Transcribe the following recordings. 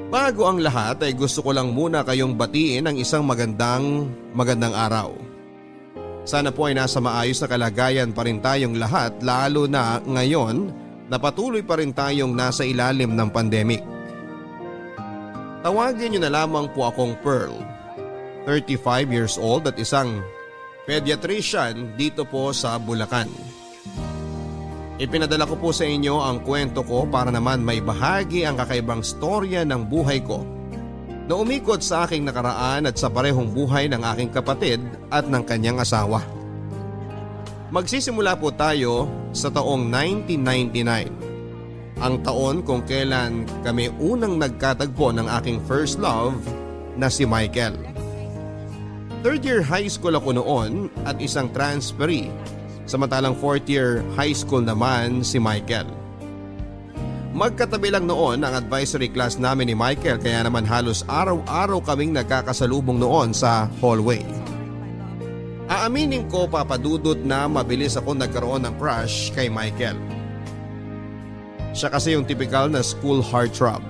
Bago ang lahat ay gusto ko lang muna kayong batiin ng isang magandang araw. Sana po ay nasa maayos na kalagayan pa rin tayong lahat, lalo na ngayon na patuloy pa rin tayong nasa ilalim ng pandemic. Tawagin niyo na lamang po akong Pearl, 35 years old at isang pediatrician dito po sa Bulacan. Ipinadala ko po sa inyo ang kwento ko para naman may bahagi ang kakaibang storya ng buhay ko na umikot sa aking nakaraan at sa parehong buhay ng aking kapatid at ng kanyang asawa. Magsisimula po tayo sa taong 1999, ang taon kung kailan kami unang nagkatagpo ng aking first love na si Michael. Third year high school ako noon at isang transferee, samantalang fourth year high school naman si Michael. Magkatabi lang noon ang advisory class namin ni Michael, kaya naman halos araw-araw kaming nagkakasalubong noon sa hallway. Aaminin ko, papadudot, na mabilis ako nagkaroon ng crush kay Michael. Siya kasi yung typical na school heartthrob.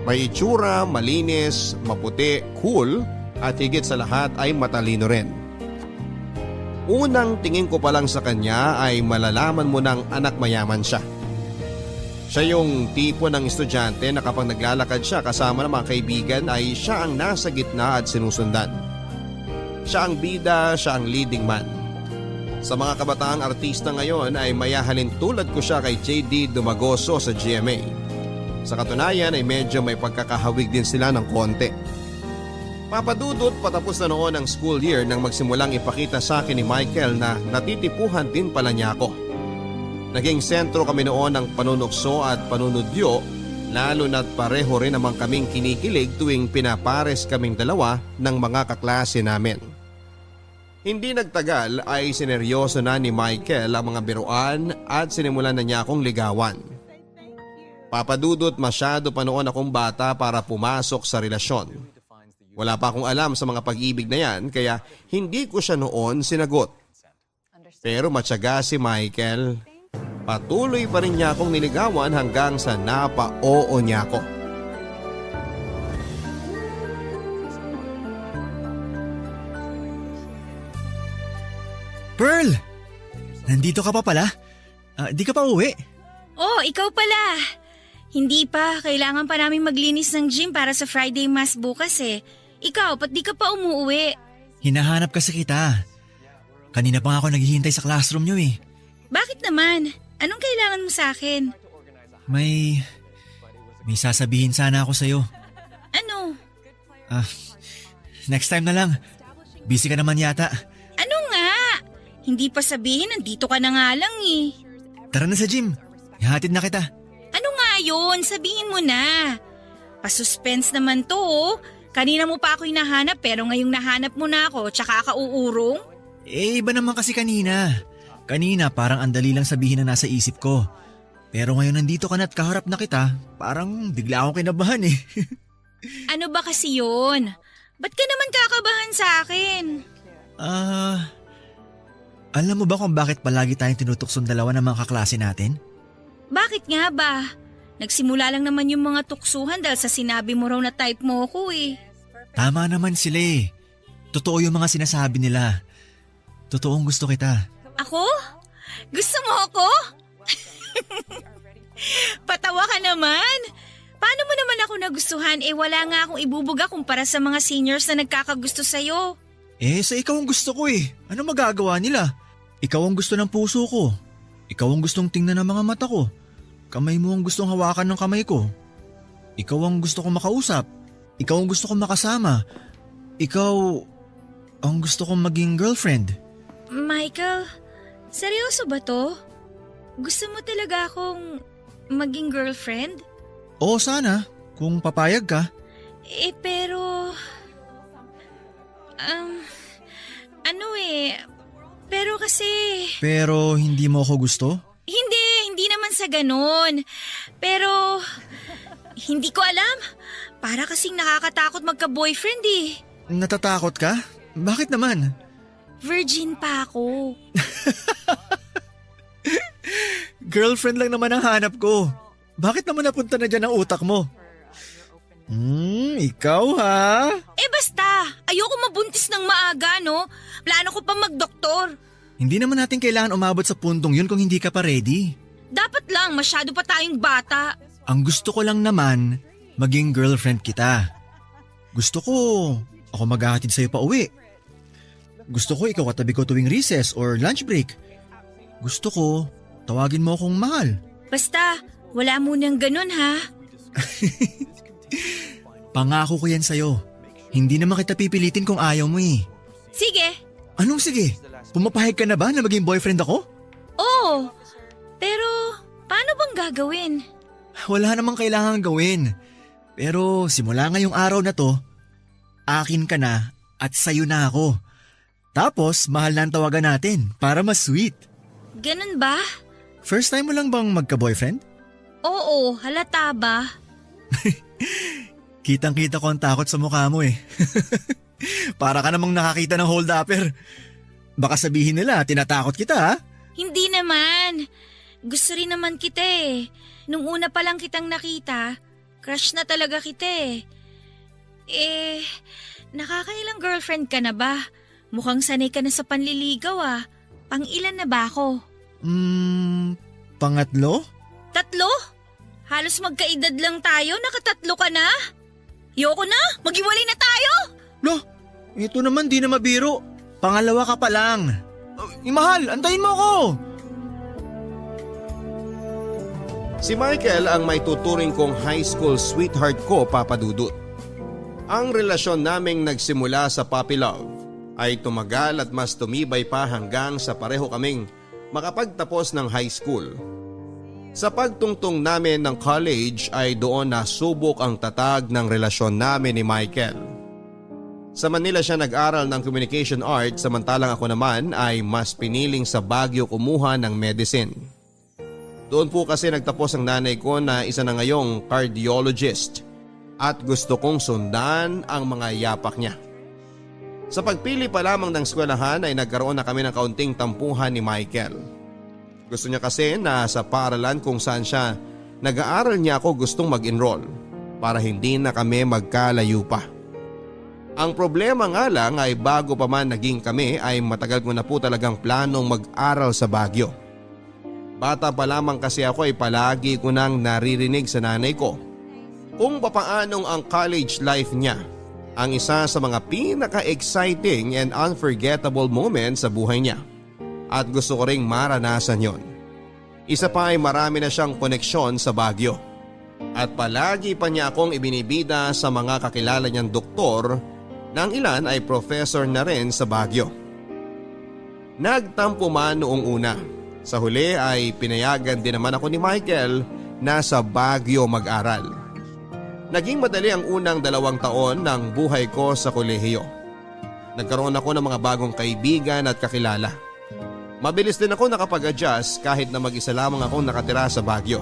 May itsura, malinis, maputi, cool at higit sa lahat ay matalino rin. Unang tingin ko pa lang sa kanya ay malalaman mo ng anak mayaman siya. Siya yung tipo ng estudyante na kapag naglalakad siya kasama ng mga kaibigan ay siya ang nasa gitna at sinusundan. Siya ang bida, siya ang leading man. Sa mga kabataang artista ngayon ay mayahalin tulad ko siya kay JD Dumagoso sa GMA. Sa katunayan ay medyo may pagkakahawig din sila ng konti. Papadudot, patapos na noon ang school year nang magsimulang ipakita sa akin ni Michael na natitipuhan din pala niya ako. Naging sentro kami noon ng panunukso at panunudyo, lalo na't pareho rin namang kaming kinikilig tuwing pinapares kaming dalawa ng mga kaklase namin. Hindi nagtagal ay sineryoso na ni Michael ang mga biruan at sinimulan na niya akong ligawan. Papadudot, masyado pa noon akong bata para pumasok sa relasyon. Wala pa akong alam sa mga pag-ibig na yan kaya hindi ko siya noon sinagot. Pero matyaga si Michael. Patuloy pa rin niya akong niligawan hanggang sa napa-oo niya ako. Pearl! Nandito ka pa pala? Di ka pa uwi? Oh, ikaw pala. Hindi pa. Kailangan pa namin maglinis ng gym para sa Friday Mass bukas eh. Ikaw, ba't di ka pa umuwi? Hinahanap kasi kita. Kanina pa nga ako naghihintay sa classroom niyo eh. Bakit naman? Anong kailangan mo sa akin? May sasabihin sana ako sa'yo. Ano? Next time na lang. Busy ka naman yata. Ano nga? Hindi pa sabihin, nandito ka na nga lang eh. Tara na sa gym. Ihatid na kita. Ano nga yun? Sabihin mo na. Pasuspense naman to oh. Kanina mo pa ako hinahanap pero ngayong nahanap mo na ako tsaka ka uurong? Iba naman kasi kanina. Kanina parang andali lang sabihin na nasa isip ko. Pero ngayon nandito ka na at kaharap na kita, parang bigla akong kinabahan eh. Ano ba kasi yun? Ba't ka naman kakabahan sa akin? Alam mo ba kung bakit palagi tayong tinutuksong dalawa ng mga kaklase natin? Bakit nga ba? Nagsimula lang naman yung mga tuksuhan dahil sa sinabi mo raw na type mo ako eh. Tama naman sila eh. Totoo yung mga sinasabi nila. Totoong gusto kita. Ako? Gusto mo ako? Patawa ka naman. Paano mo naman ako nagustuhan wala nga akong ibubuga kumpara sa mga seniors na nagkakagusto sa'yo. Sa ikaw ang gusto ko eh. Ano magagawa nila? Ikaw ang gusto ng puso ko. Ikaw ang gustong tingnan ng mga mata ko. Kamay mo ang gustong hawakan ng kamay ko. Ikaw ang gusto kong makausap. Ikaw ang gusto kong makasama. Ikaw ang gusto kong maging girlfriend. Michael, seryoso ba to? Gusto mo talaga akong maging girlfriend? Oo sana, kung papayag ka. Pero… pero kasi… Pero hindi mo ako gusto? Hindi naman sa ganun. Pero… hindi ko alam. Para kasing nakakatakot magka-boyfriend eh. Natatakot ka? Bakit naman? Virgin pa ako. Girlfriend lang naman ang hanap ko. Bakit naman napunta na dyan ang utak mo? Ikaw ha? Eh basta, ayoko mabuntis ng maaga, no? Plano ko pa magdoktor. Hindi naman natin kailangan umabot sa puntong yun kung hindi ka pa ready. Dapat lang, masyado pa tayong bata. Ang gusto ko lang naman, maging girlfriend kita. Gusto ko, ako maghahatid sa'yo pa uwi. Gusto ko ikaw katabi ko tuwing recess or lunch break. Gusto ko, tawagin mo akong mahal. Basta, wala munang ganun ha. Pangako ko yan sa'yo. Hindi naman kita pipilitin kung ayaw mo eh. Sige. Anong sige? Pumapahig ka na ba na maging boyfriend ako? Oo. Pero, paano bang gagawin? Wala namang kailangan gawin. Pero simula ngayong araw na to, akin ka na at sa'yo na ako. Tapos mahal na ang tawagan natin para mas sweet. Ganun ba? First time mo lang bang magka-boyfriend? Oo, halata ba? Kitang-kita ko ang takot sa mukha mo eh. Para ka namang nakakita ng hold-upper. Baka sabihin nila, tinatakot kita ha? Hindi naman. Gusto rin naman kita eh. Nung una pa lang kitang nakita, crush na talaga kita eh. Nakakailang girlfriend ka na ba? Mukhang sanay ka na sa panliligaw ah. Pang-ilan na ba ako? Pangatlo? 3? Halos magkaedad lang tayo, nakatatlo ka na? Yoko na, maghiwalay na tayo! Lo, ito naman di na mabiro. Pangalawa ka pa lang. Mahal, antayin mo ako! Si Michael ang may tuturing kong high school sweetheart ko, Papa Dudut. Ang relasyon naming nagsimula sa puppy love ay tumagal at mas tumibay pa hanggang sa pareho kaming makapagtapos ng high school. Sa pagtungtong namin ng college ay doon nasubok ang tatag ng relasyon namin ni Michael. Sa Manila siya nag-aral ng communication arts samantalang ako naman ay mas piniling sa Baguio kumuha ng medicine. Doon po kasi nagtapos ang nanay ko na isa na ngayong cardiologist at gusto kong sundan ang mga yapak niya. Sa pagpili pa lamang ng eskwelahan ay nagkaroon na kami ng kaunting tampuhan ni Michael. Gusto niya kasi na sa paaralan kung saan siya nag-aaral niya ako gustong mag-enroll para hindi na kami magkalayo pa. Ang problema nga lang ay bago pa man naging kami ay matagal ko na po talagang planong mag-aral sa Baguio. Bata pa lamang kasi ako ay palagi ko nang naririnig sa nanay ko kung papaanong ang college life niya ang isa sa mga pinaka-exciting and unforgettable moments sa buhay niya. At gusto ko ring maranasan yon. Isa pa ay marami na siyang koneksyon sa Baguio. At palagi pa niya akong ibinibida sa mga kakilala niyang doktor na ang ilan ay professor na rin sa Baguio. Nagtampo man noong una. Sa huli ay pinayagan din naman ako ni Michael na sa Baguio mag-aral. Naging madali ang unang 2 taon ng buhay ko sa kolehiyo. Nagkaroon ako ng mga bagong kaibigan at kakilala. Mabilis din ako nakapag-adjust kahit na mag-isa lamang akong nakatira sa Baguio.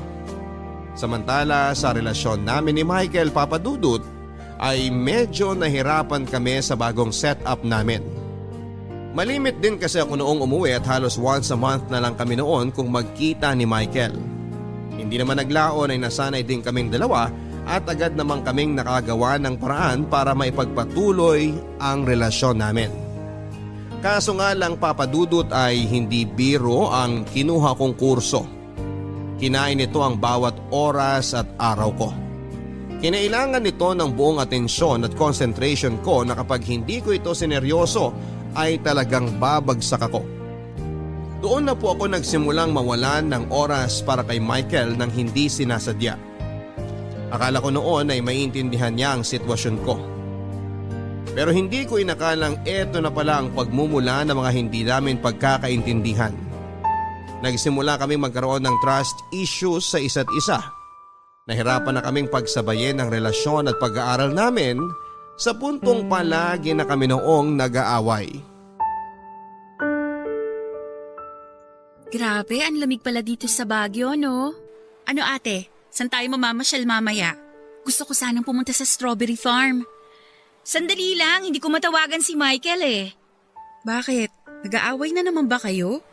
Samantala sa relasyon namin ni Michael, Papa Dudut, ay medyo nahirapan kami sa bagong setup namin. Malimit din kasi ako noong umuwi at halos once a month na lang kami noon kung magkita ni Michael. Hindi naman naglaon ay nasanay din kaming dalawa at agad namang kaming nakagawa ng paraan para maipagpatuloy ang relasyon namin. Kaso nga lang, Papa Dudut, ay hindi biro ang kinuha kong kurso. Kinain nito ang bawat oras at araw ko. Kinailangan nito ng buong atensyon at concentration ko na kapag hindi ko ito sineryoso ay talagang babagsak ako. Doon na po ako nagsimulang mawalan ng oras para kay Michael nang hindi sinasadya. Akala ko noon ay maintindihan niya ang sitwasyon ko. Pero hindi ko inakalang eto na pala ang pagmumula ng mga hindi namin pagkakaintindihan. Nagsimula kaming magkaroon ng trust issues sa isa't isa. Nahirapan na kaming pagsabayin ang relasyon at pag-aaral namin sa puntong palagi na kami noong nag-aaway. Grabe, ang lamig pala dito sa Baguio, no? Ano ate, saan tayo mamamasyal mamaya? Gusto ko sanang pumunta sa strawberry farm. Sandali lang, hindi ko matawagan si Michael eh. Bakit? Nag-aaway na naman ba kayo?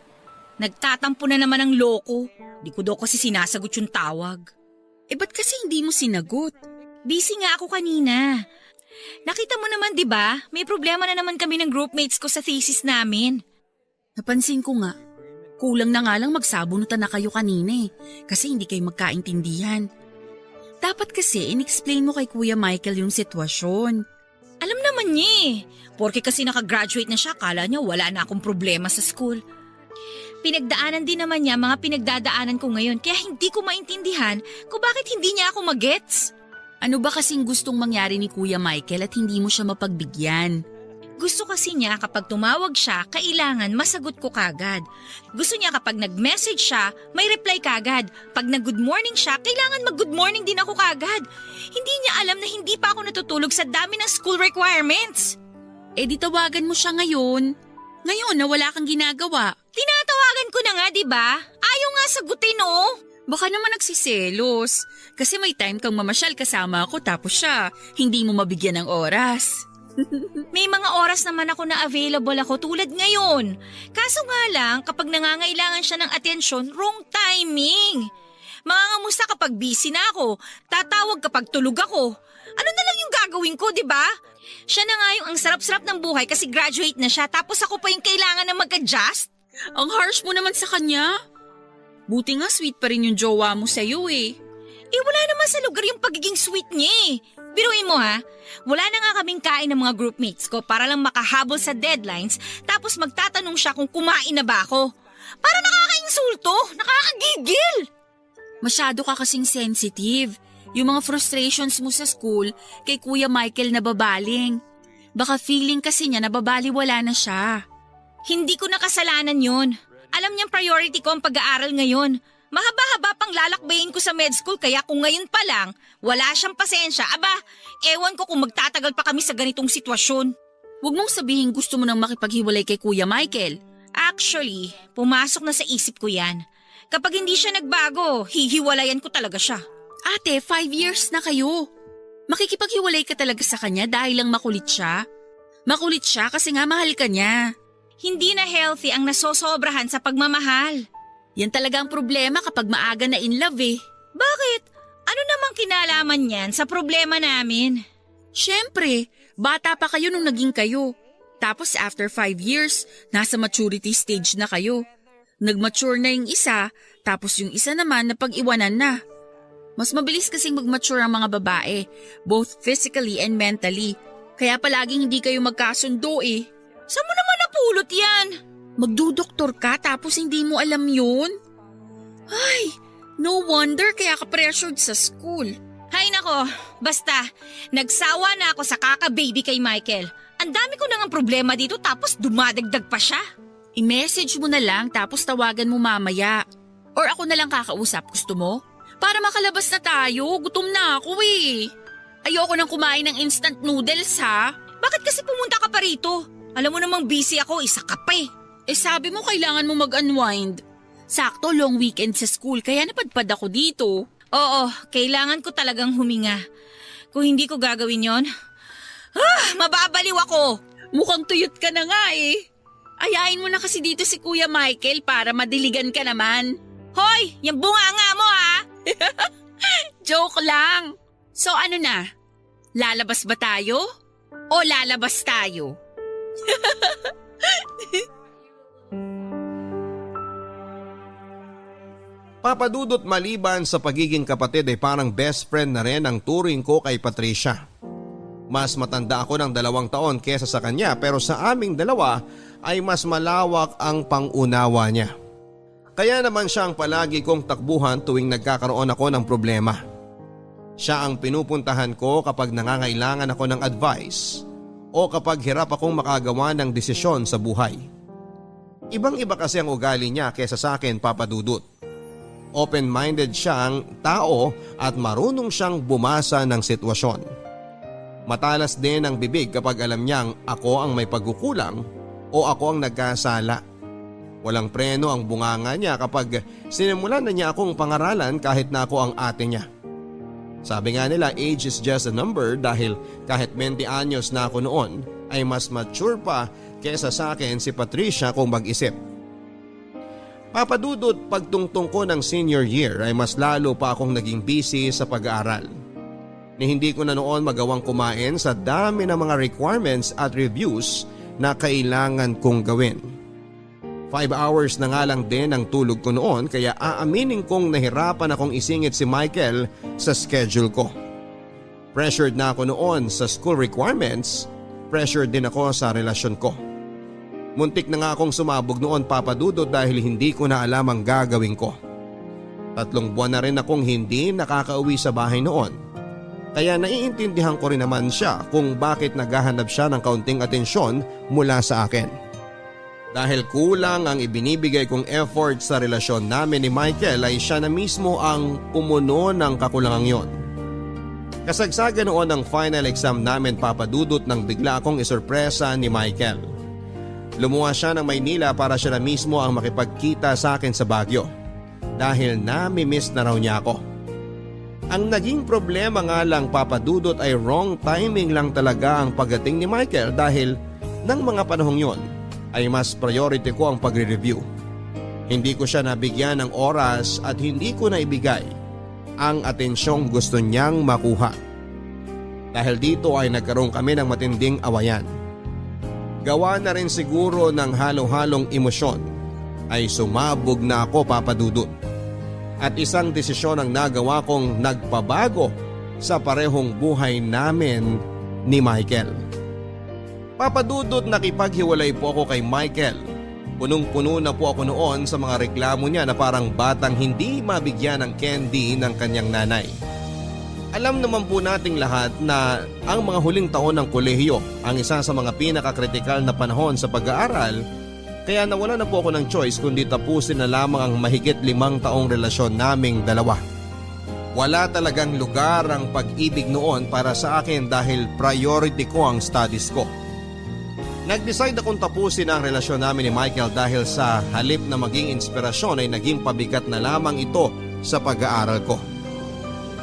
Nagtatampo na naman ang loko. Di ko daw kasi sinasagot yung tawag. Ba't kasi hindi mo sinagot? Busy nga ako kanina. Nakita mo naman 'di ba? May problema na naman kami ng groupmates ko sa thesis namin. Napansin ko nga, kulang na nga lang magsabunutan na kayo kanina kasi hindi kayo magkaintindihan. Dapat kasi in-explain mo kay Kuya Michael yung sitwasyon. Alam naman niya eh. Porke kasi nakagraduate na siya, kala niya wala na akong problema sa school. Pinagdaanan din naman niya mga pinagdadaanan ko ngayon kaya hindi ko maintindihan kung bakit hindi niya ako magets. Ano ba kasing gustong mangyari ni Kuya Michael at hindi mo siya mapagbigyan? Gusto kasi niya kapag tumawag siya, kailangan masagot ko kagad. Gusto niya kapag nag-message siya, may reply kagad. Pag nag-good morning siya, kailangan mag-good morning din ako kagad. Hindi niya alam na hindi pa ako natutulog sa dami ng school requirements. Eh di tawagan mo siya ngayon. Ngayon na wala kang ginagawa. Tinatawagan ko na nga, di ba? Ayaw nga sagutin, oh. Baka naman nagsiselos. Kasi may time kang mamasyal kasama ako tapos siya, hindi mo mabigyan ng oras. May mga oras naman ako na available ako tulad ngayon. Kaso nga lang, kapag nangangailangan siya ng atensyon, wrong timing. Mangangamusta kapag busy na ako, tatawag kapag tulog ako. Ano na lang yung gagawin ko, di ba? Siya na nga yung ang sarap-sarap ng buhay kasi graduate na siya tapos ako pa yung kailangan na mag-adjust. Ang harsh mo naman sa kanya. Buti nga sweet pa rin yung jowa mo sa'yo eh. Eh wala naman sa lugar yung pagiging sweet niya eh. Biruin mo ha, wala na nga kaming kain ng mga groupmates ko para lang makahabol sa deadlines tapos magtatanong siya kung kumain na ba ako. Para nakakainsulto, nakakagigil. Masyado ka kasing sensitive. Yung mga frustrations mo sa school kay Kuya Michael nababaling. Baka feeling kasi niya nababaliwala na siya. Hindi ko nakasalanan yun. Alam niyang priority ko ang pag-aaral ngayon. Mahaba-haba pang lalakbayin ko sa med school kaya kung ngayon pa lang, wala siyang pasensya. Aba, ewan ko kung magtatagal pa kami sa ganitong sitwasyon. Huwag mong sabihin gusto mo nang makipaghiwalay kay Kuya Michael. Actually, pumasok na sa isip ko yan. Kapag hindi siya nagbago, hihiwalayan ko talaga siya. Ate, 5 years na kayo. Makikipaghiwalay ka talaga sa kanya dahil lang makulit siya? Makulit siya kasi nga mahal ka niya. Hindi na healthy ang nasosobrahan sa pagmamahal. Yan talaga ang problema kapag maaga na in love eh. Bakit? Ano namang kinalaman niyan sa problema namin? Siyempre, bata pa kayo nung naging kayo. Tapos after 5 years, nasa maturity stage na kayo. Nag-mature na yung isa, tapos yung isa naman napag-iwanan na. Mas mabilis kasing mag-mature ang mga babae, both physically and mentally. Kaya palaging hindi kayo magkasundo eh. Saan mo naman napulot yan? Magdudoktor ka tapos hindi mo alam yun? Ay, no wonder kaya ka pressured sa school. Hay nako, basta, nagsawa na ako sa kaka-baby kay Michael. Ang dami ko nang problema dito tapos dumadagdag pa siya. I-message mo na lang tapos tawagan mo mamaya. Or ako na lang kakausap, gusto mo? Para makalabas na tayo, gutom na ako eh. Ayoko nang kumain ng instant noodles ha. Bakit kasi pumunta ka pa rito? Alam mo namang busy ako, isa ka pa eh. Eh sabi mo kailangan mo mag-unwind. Sakto long weekend sa school kaya napadpad ako dito. Oo, kailangan ko talagang huminga. Kung hindi ko gagawin yon, mababaliw ako. Mukhang tuyot ka na nga eh. Ayain mo na kasi dito si Kuya Michael para madiligan ka naman. Hoy, yung bunganga mo ha. Joke lang. So ano na? Lalabas ba tayo? O lalabas tayo? Papadudot maliban sa pagiging kapatid ay parang best friend na rin ang turing ko kay Patricia. Mas matanda ako ng 2 taon kesa sa kanya pero sa aming dalawa ay mas malawak ang pangunawa niya. Kaya naman siya ang palagi kong takbuhan tuwing nagkakaroon ako ng problema. Siya ang pinupuntahan ko kapag nangangailangan ako ng advice o kapag hirap akong makagawa ng desisyon sa buhay. Ibang-iba kasi ang ugali niya kesa sa akin, Papadudot. Open-minded siyang tao at marunong siyang bumasa ng sitwasyon. Matalas din ang bibig kapag alam niyang ako ang may pagkukulang o ako ang nagkasala. Walang preno ang bunganga niya kapag sinimulan na niya akong pangaralan kahit na ako ang ate niya. Sabi nga nila age is just a number dahil kahit 20 anyos na ako noon ay mas mature pa kesa sa akin si Patricia kung mag-isip. Papadudot pagtungtong ko ng senior year ay mas lalo pa akong naging busy sa pag-aaral. ni hindi ko na noon magawang kumain sa dami ng mga requirements at reviews na kailangan kong gawin. 5 hours na nga lang din ang tulog ko noon kaya aaminin kong nahirapan akong isingit si Michael sa schedule ko. Pressured na ako noon sa school requirements, pressured din ako sa relasyon ko. Muntik na nga akong sumabog noon papadudot dahil hindi ko na alam ang gagawin ko. 3 buwan na rin akong hindi nakakauwi sa bahay noon. Kaya naiintindihan ko rin naman siya kung bakit naghahanap siya ng kaunting atensyon mula sa akin. Dahil kulang ang ibinibigay kong effort sa relasyon namin ni Michael ay siya na mismo ang pumuno ng kakulangang yon. Kasagsagan noon ng final exam namin papadudot nang bigla akong isurpresa ni Michael. Lumuha siya ng Maynila para siya na mismo ang makipagkita sa akin sa Baguio dahil nami-miss na raw niya ako. Ang naging problema nga lang papadudot ay wrong timing lang talaga ang pagdating ni Michael dahil ng mga panahong yon ay mas priority ko ang pagre-review. Hindi ko siya nabigyan ng oras at hindi ko naibigay ang atensyong gusto niyang makuha. Dahil dito ay nagkaroon kami ng matinding awayan. Gawa na rin siguro ng halo-halong emosyon ay sumabog na ako papadudot. At isang desisyon ang nagawa kong nagpabago sa parehong buhay namin ni Michael. Papadudot nakipaghiwalay po ako kay Michael. Punong-puno na po ako noon sa mga reklamo niya na parang batang hindi mabigyan ng candy ng kanyang nanay. Alam naman po nating lahat na ang mga huling taon ng kolehiyo ang isa sa mga pinakakritikal na panahon sa pag-aaral, kaya nawala na po ako ng choice kundi tapusin na lamang ang mahigit 5 taong relasyon naming dalawa. Wala talagang lugar ang pag-ibig noon para sa akin dahil priority ko ang studies ko. Nag-decide akong tapusin ang relasyon namin ni Michael dahil sa halip na maging inspirasyon ay naging pabigat na lamang ito sa pag-aaral ko.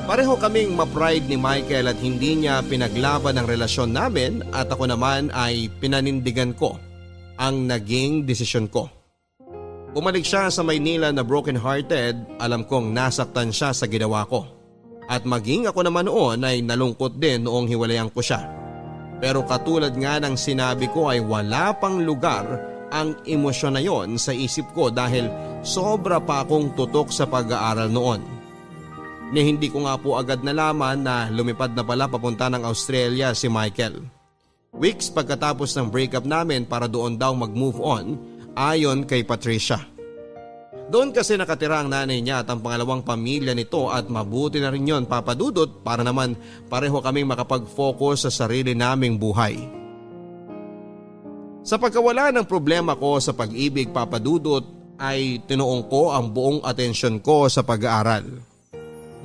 Pareho kaming ma-pride ni Michael at hindi niya pinaglaban ang relasyon namin at ako naman ay pinanindigan ko ang naging desisyon ko. Bumalik siya sa Maynila na broken-hearted, alam kong nasaktan siya sa ginawa ko. At maging ako naman noon ay nalungkot din noong hiwalayan ko siya. Pero katulad nga ng sinabi ko ay wala pang lugar ang emosyon na yon sa isip ko dahil sobra pa akong tutok sa pag-aaral noon. Ni hindi ko nga po agad nalaman na lumipad na pala papunta ng Australia si Michael. Weeks pagkatapos ng breakup namin para doon daw mag-move on ayon kay Patricia. Doon kasi nakatira ang nanay niya at ang pangalawang pamilya nito at mabuti na rin yon papadudot para naman pareho kaming makapag-focus sa sarili naming buhay. Sa pagkawala ng problema ko sa pag-ibig papadudot ay tinuong ko ang buong atensyon ko sa pag-aaral.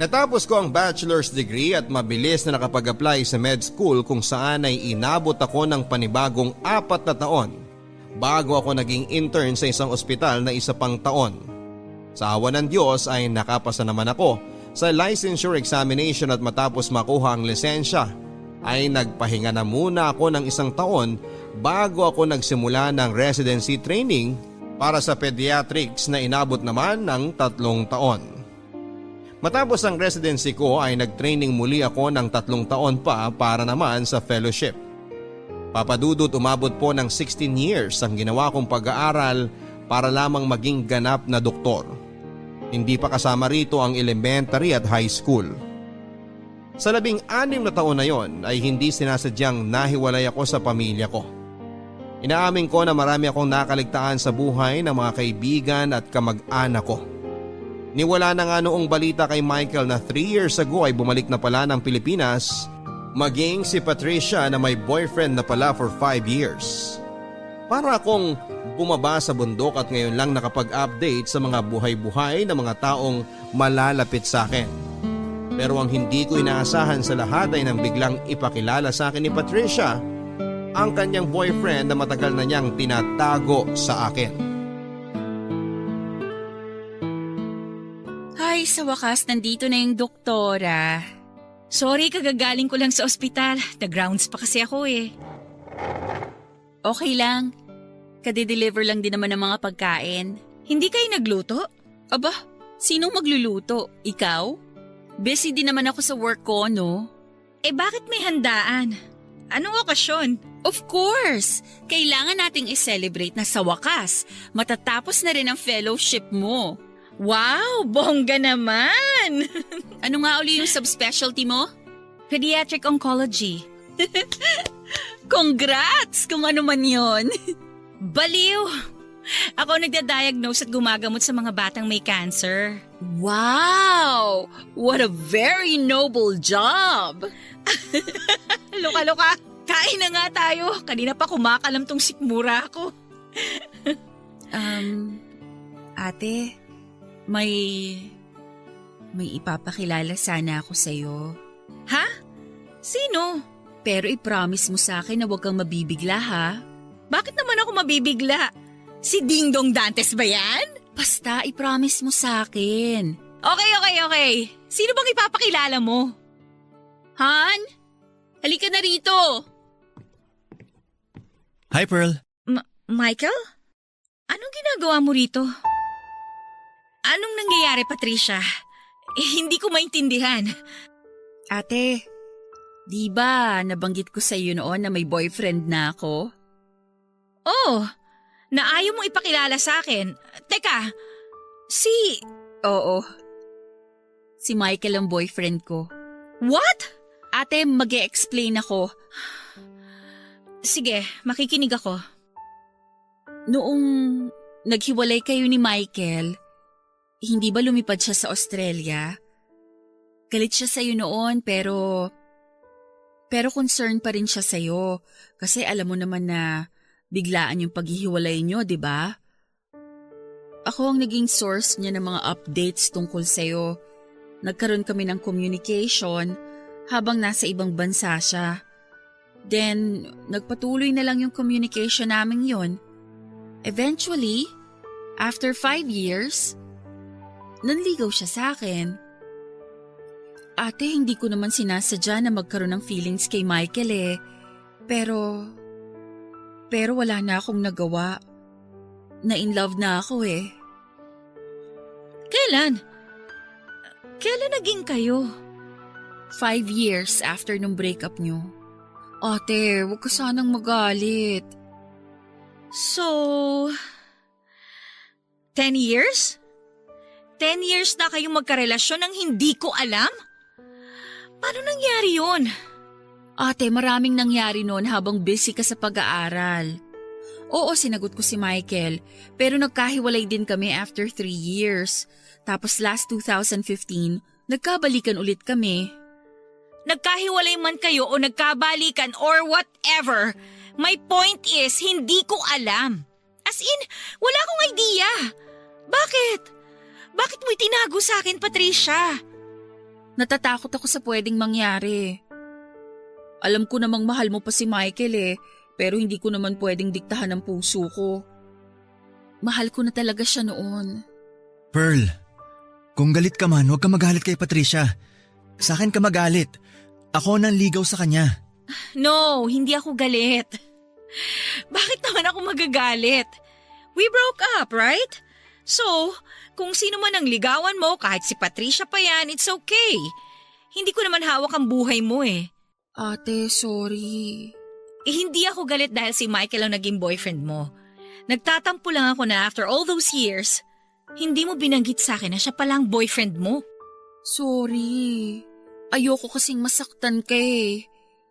Natapos ko ang bachelor's degree at mabilis na nakapag-apply sa med school kung saan ay inabot ako ng panibagong 4 na taon bago ako naging intern sa isang ospital na 1 pang taon. Sa awa ng Diyos ay nakapasa naman ako sa licensure examination at matapos makuha ang lisensya ay nagpahinga na muna ako ng 1 taon bago ako nagsimula ng residency training para sa pediatrics na inabot naman ng 3 taon. Matapos ang residency ko ay nagtraining muli ako ng 3 taon pa para naman sa fellowship. Papadudot umabot po ng 16 years ang ginawa kong pag-aaral para lamang maging ganap na doktor. Hindi pa kasama rito ang elementary at high school. Sa 16 na taon na yon ay hindi sinasadyang nahiwalay ako sa pamilya ko. Inaamin ko na marami akong nakaligtaan sa buhay ng mga kaibigan at kamag-anak ko. Niwala na nga noong balita kay Michael na 3 years ago ay bumalik na pala ng Pilipinas, maging si Patricia na may boyfriend na pala for 5 years. Para akong bumaba sa bundok at ngayon lang nakapag-update sa mga buhay-buhay ng mga taong malalapit sa akin. Pero ang hindi ko inaasahan sa lahat ay nang biglang ipakilala sa akin ni Patricia ang kanyang boyfriend na matagal na niyang tinatago sa akin. Ay, sa wakas, nandito na yung doktora. Sorry, kagagaling ko lang sa ospital. Nag-rounds pa kasi ako eh. Okay lang. Kade-deliver lang din naman ng mga pagkain. Hindi kayo nagluto? Aba, sinong magluluto? Ikaw? Busy din naman ako sa work ko, no? Bakit may handaan? Anong okasyon? Of course! Kailangan nating i-celebrate na sa wakas. Matatapos na rin ang fellowship mo. Wow, bongga naman! Ano nga uli yung subspecialty mo? Pediatric Oncology. Congrats! Kung ano man yon. Baliw! Ako nagda-diagnose at gumagamot sa mga batang may cancer. Wow! What a very noble job! Loka-loka! Kain na nga tayo. Kanina pa kumakalam tong sikmura ko. Ate, may ipapakilala sana ako sa'yo. Ha? Sino? Pero i-promise mo sa akin na huwag kang mabibigla ha. Bakit naman ako mabibigla? Si Ding Dong Dantes ba yan? Basta i-promise mo sa akin. Okay. Sino bang ipapakilala mo? Han? Halika na rito! Hi, Pearl. Michael? Anong ginagawa mo rito? Anong nangyayari, Patricia? Hindi ko maintindihan. Ate, di ba nabanggit ko sa iyo noon na may boyfriend na ako? Oh, na ayaw mong ipakilala sa akin. Teka, Oo. Si Michael ang boyfriend ko. What? Ate, mag-e-explain ako. Sige, makikinig ako. Noong naghiwalay kayo ni Michael, hindi ba lumipad siya sa Australia? Galit siya sa'yo noon pero concerned pa rin siya sa'yo kasi alam mo naman na biglaan yung paghihiwalay niyo, di ba? Ako ang naging source niya ng mga updates tungkol sa'yo. Nagkaroon kami ng communication habang nasa ibang bansa siya. Then, nagpatuloy na lang yung communication namin yon. Eventually, after 5 years, nanligaw siya sa akin. Ate, hindi ko naman sinasadya na magkaroon ng feelings kay Michael eh. Pero wala na akong nagawa. Na-in love na ako eh. Kailan? Kailan naging kayo? 5 years after nung breakup nyo. Ate, huwag ka sanang magalit. So, 10 years? 10 years na kayong magkarelasyon nang hindi ko alam? Paano nangyari yun? Ate, maraming nangyari noon habang busy ka sa pag-aaral. Oo, sinagot ko si Michael, pero nagkahiwalay din kami after 3 years. Tapos last 2015, nagkabalikan ulit kami. Nagkahiwalay man kayo o nagkabalikan or whatever, my point is, hindi ko alam. As in, wala akong idea. Bakit? Bakit mo itinago sa akin, Patricia? Natatakot ako sa pwedeng mangyari. Alam ko namang mahal mo pa si Michael eh, pero hindi ko naman pwedeng diktahan ang puso ko. Mahal ko na talaga siya noon. Pearl, kung galit ka man, huwag ka magalit kay Patricia. Sa akin ka magalit. Ako nang ligaw sa kanya. No, hindi ako galit. Bakit naman ako magagalit? We broke up, right? So, kung sino man ang ligawan mo, kahit si Patricia pa yan, it's okay. Hindi ko naman hawak ang buhay mo eh. Ate, sorry. Hindi ako galit dahil si Michael ang naging boyfriend mo. Nagtatampo lang ako na after all those years, hindi mo binanggit sa akin na siya palang boyfriend mo. Sorry. Ayoko kasing masaktan ka eh.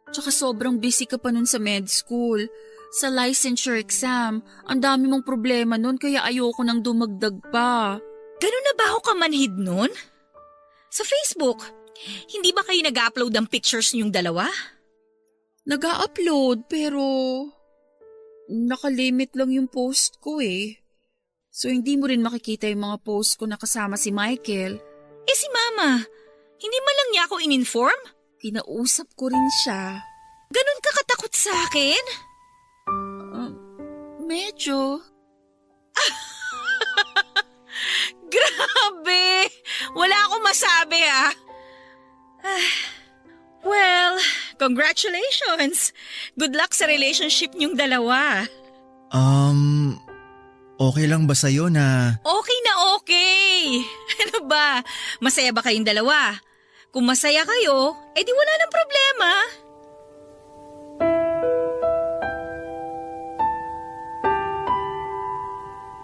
Tsaka sobrang busy ka pa nun sa med school. Sa licensure exam, ang dami mong problema nun kaya ayoko nang dumagdag pa. Ganun na ba ako kamanhid nun? Sa Facebook, hindi ba kayo nag-upload ng pictures niyong dalawa? Nag-upload pero nakalimit lang yung post ko eh. So hindi mo rin makikita yung mga post ko na kasama si Michael. Eh si Mama, hindi man lang niya ako in-inform? Kinausap ko rin siya. Ganun ka katakot sa akin? Medyo. Grabe! Wala akong masabi ah. Well, congratulations! Good luck sa relationship niyong dalawa. Okay lang ba sa'yo na… Okay na okay! Ano ba? Masaya ba kayong dalawa? Kung masaya kayo, edi wala nang problema.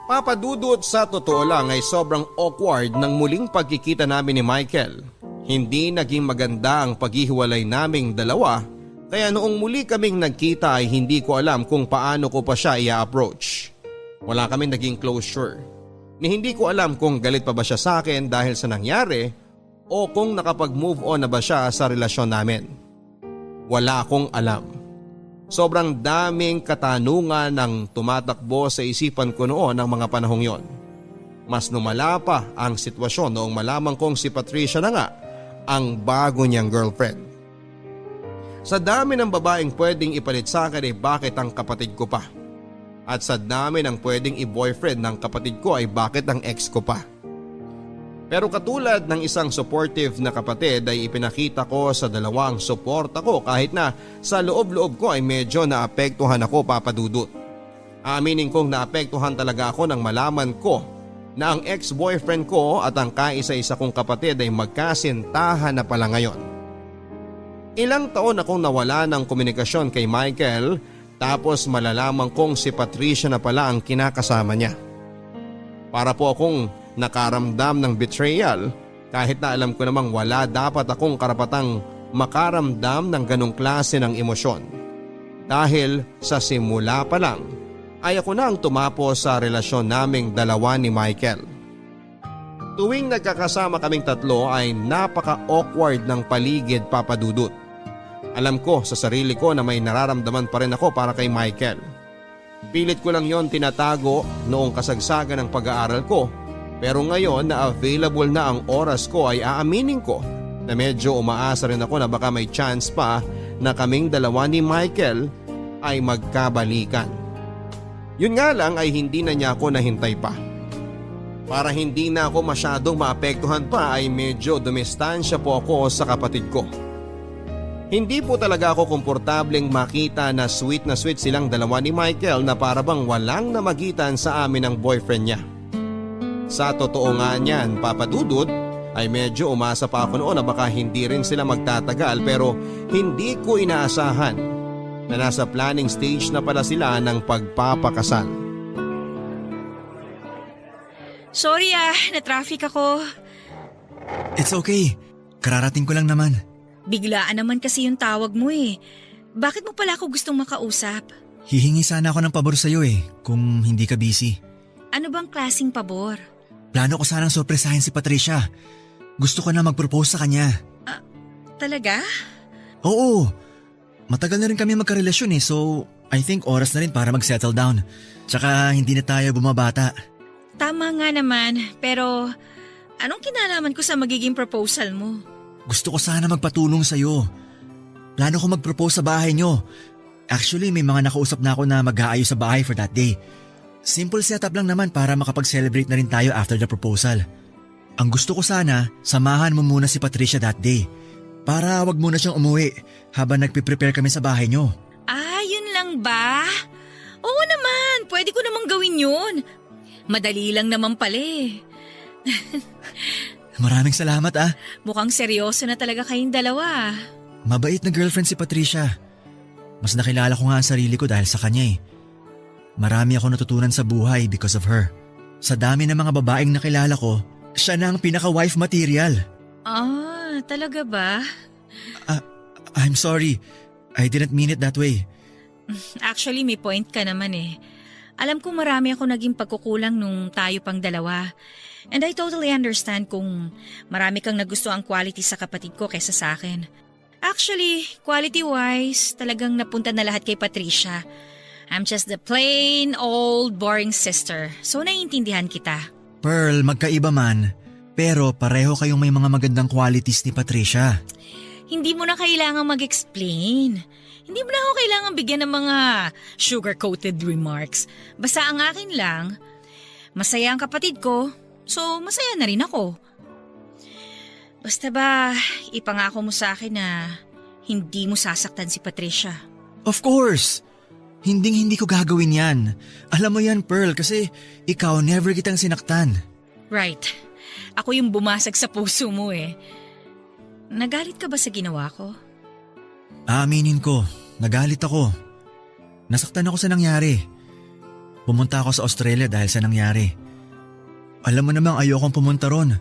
Papadudot, sa totoo lang ay sobrang awkward ng muling pagkikita namin ni Michael. Hindi naging maganda ang paghihiwalay naming dalawa, kaya noong muli kaming nagkita ay hindi ko alam kung paano ko pa siya i-approach. Wala kaming naging closure. Ni hindi ko alam kung galit pa ba siya sa akin dahil sa nangyari o kung nakapag-move on na ba siya sa relasyon namin. Wala akong alam. Sobrang daming katanungan ang tumatakbo sa isipan ko noon ng mga panahong yon. Mas lumala pa ang sitwasyon noong malaman kong si Patricia na nga ang bago niyang girlfriend. Sa dami ng babaeng pwedeng ipalit sa akin ay bakit ang kapatid ko pa? At sa dami ng pwedeng i-boyfriend ng kapatid ko ay bakit ang ex ko pa? Pero katulad ng isang supportive na kapatid ay ipinakita ko sa dalawang suporta ko kahit na sa loob-loob ko ay medyo naapektuhan ako, Papadudot. Aminin kong naapektuhan talaga ako nang malaman ko na ang ex-boyfriend ko at ang kaisa-isa kong kapatid ay magkasintahan na pala ngayon. Ilang taon akong nawala ng komunikasyon kay Michael tapos malalaman kong si Patricia na pala ang kinakasama niya. Para po akong nakaramdam ng betrayal kahit na alam ko namang wala dapat akong karapatang makaramdam ng ganong klase ng emosyon. Dahil sa simula pa lang ay ako na ang tumapos sa relasyon naming dalawa ni Michael. Tuwing nagkakasama kaming tatlo ay napaka-awkward ng paligid, Papadudot. Alam ko sa sarili ko na may nararamdaman pa rin ako para kay Michael. Pilit ko lang yon tinatago noong kasagsagan ng pag-aaral ko. Pero ngayon na available na ang oras ko ay aaminin ko na medyo umaasa rin ako na baka may chance pa na kaming dalawa ni Michael ay magkabalikan. Yun nga lang ay hindi na niya ako nahintay pa. Para hindi na ako masyadong maapektuhan pa ay medyo dumistansya po ako sa kapatid ko. Hindi po talaga ako komportableng makita na sweet silang dalawa ni Michael na para bang walang namagitan sa amin ng boyfriend niya. Sa totoo nga niyan, Papadudot, ay medyo umasa pa ako noon na baka hindi rin sila magtatagal pero hindi ko inaasahan na nasa planning stage na pala sila ng pagpapakasal. Sorry na-traffic ako. It's okay. Kararating ko lang naman. Biglaan naman kasi yung tawag mo eh. Bakit mo pala ako gustong makausap? Hihingi sana ako ng pabor sa'yo kung hindi ka busy. Ano bang klaseng pabor? Plano ko sanang sorpresahin si Patricia. Gusto ko na mag-propose sa kanya. Talaga? Oo. Matagal na rin kami magkarelasyon so I think oras na rin para mag-settle down. Tsaka hindi na tayo bumabata. Tama nga naman, pero anong kinalaman ko sa magiging proposal mo? Gusto ko sana magpatulong sa'yo. Plano ko mag-propose sa bahay nyo. Actually, may mga nakausap na ako na mag-aayos sa bahay for that day. Simple setup lang naman para makapag-celebrate na rin tayo after the proposal. Ang gusto ko sana, samahan mo muna si Patricia that day. Para wag muna siyang umuwi habang nagpiprepare kami sa bahay nyo. Yun lang ba? Oo naman, pwede ko namang gawin yun. Madali lang naman pala eh. Maraming salamat Mukhang seryoso na talaga kayong dalawa. Mabait na girlfriend si Patricia. Mas nakilala ko nga ang sarili ko dahil sa kanya Marami ako natutunan sa buhay because of her. Sa dami ng mga babaeng nakilala ko, siya na ang pinaka-wife material. Talaga ba? I'm sorry. I didn't mean it that way. Actually, may point ka naman eh. Alam ko marami ako naging pagkukulang nung tayo pang dalawa. And I totally understand kung marami kang nagustuhang quality sa kapatid ko kaysa sa akin. Actually, quality-wise, talagang napunta na lahat kay Patricia. I'm just the plain old boring sister. So naiintindihan kita. Pearl, magkaiba man. Pero pareho kayong may mga magandang qualities ni Patricia. Hindi mo na kailangang mag-explain. Hindi mo na ako kailangang bigyan ng mga sugar-coated remarks. Basta ang akin lang, masaya ang kapatid ko, so masaya na rin ako. Basta ba, ipangako mo sa akin na hindi mo sasaktan si Patricia. Of course! Hindi ko gagawin yan. Alam mo yan, Pearl, kasi ikaw never kitang sinaktan. Right. Ako yung bumasag sa puso mo eh. Nagalit ka ba sa ginawa ko? Aaminin ko, nagalit ako. Nasaktan ako sa nangyari. Pumunta ako sa Australia dahil sa nangyari. Alam mo namang ayokong pumunta ron.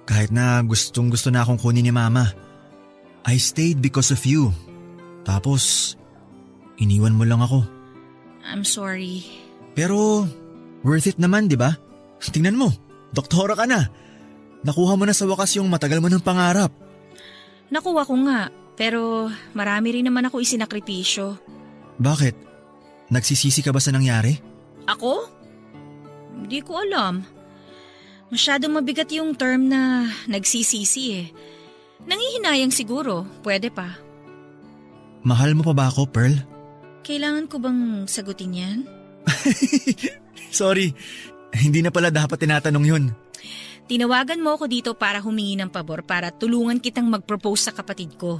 Kahit na gustong gusto na akong kunin ni Mama. I stayed because of you. Tapos, iniwan mo lang ako. I'm sorry. Pero, worth it naman, di ba? Tingnan mo, doktora ka na. Nakuha mo na sa wakas yung matagal mo ng pangarap. Nakuha ko nga, pero marami rin naman ako isinakripisyo. Bakit? Nagsisisi ka ba sa nangyari? Ako? Hindi ko alam. Masyadong mabigat yung term na nagsisisi eh. Nangihinayang siguro, pwede pa. Mahal mo pa ba ako, Pearl? Kailangan ko bang sagutin yan? Sorry, hindi na pala dapat tinatanong yun. Tinawagan mo ako dito para humingi ng pabor para tulungan kitang mag-propose sa kapatid ko.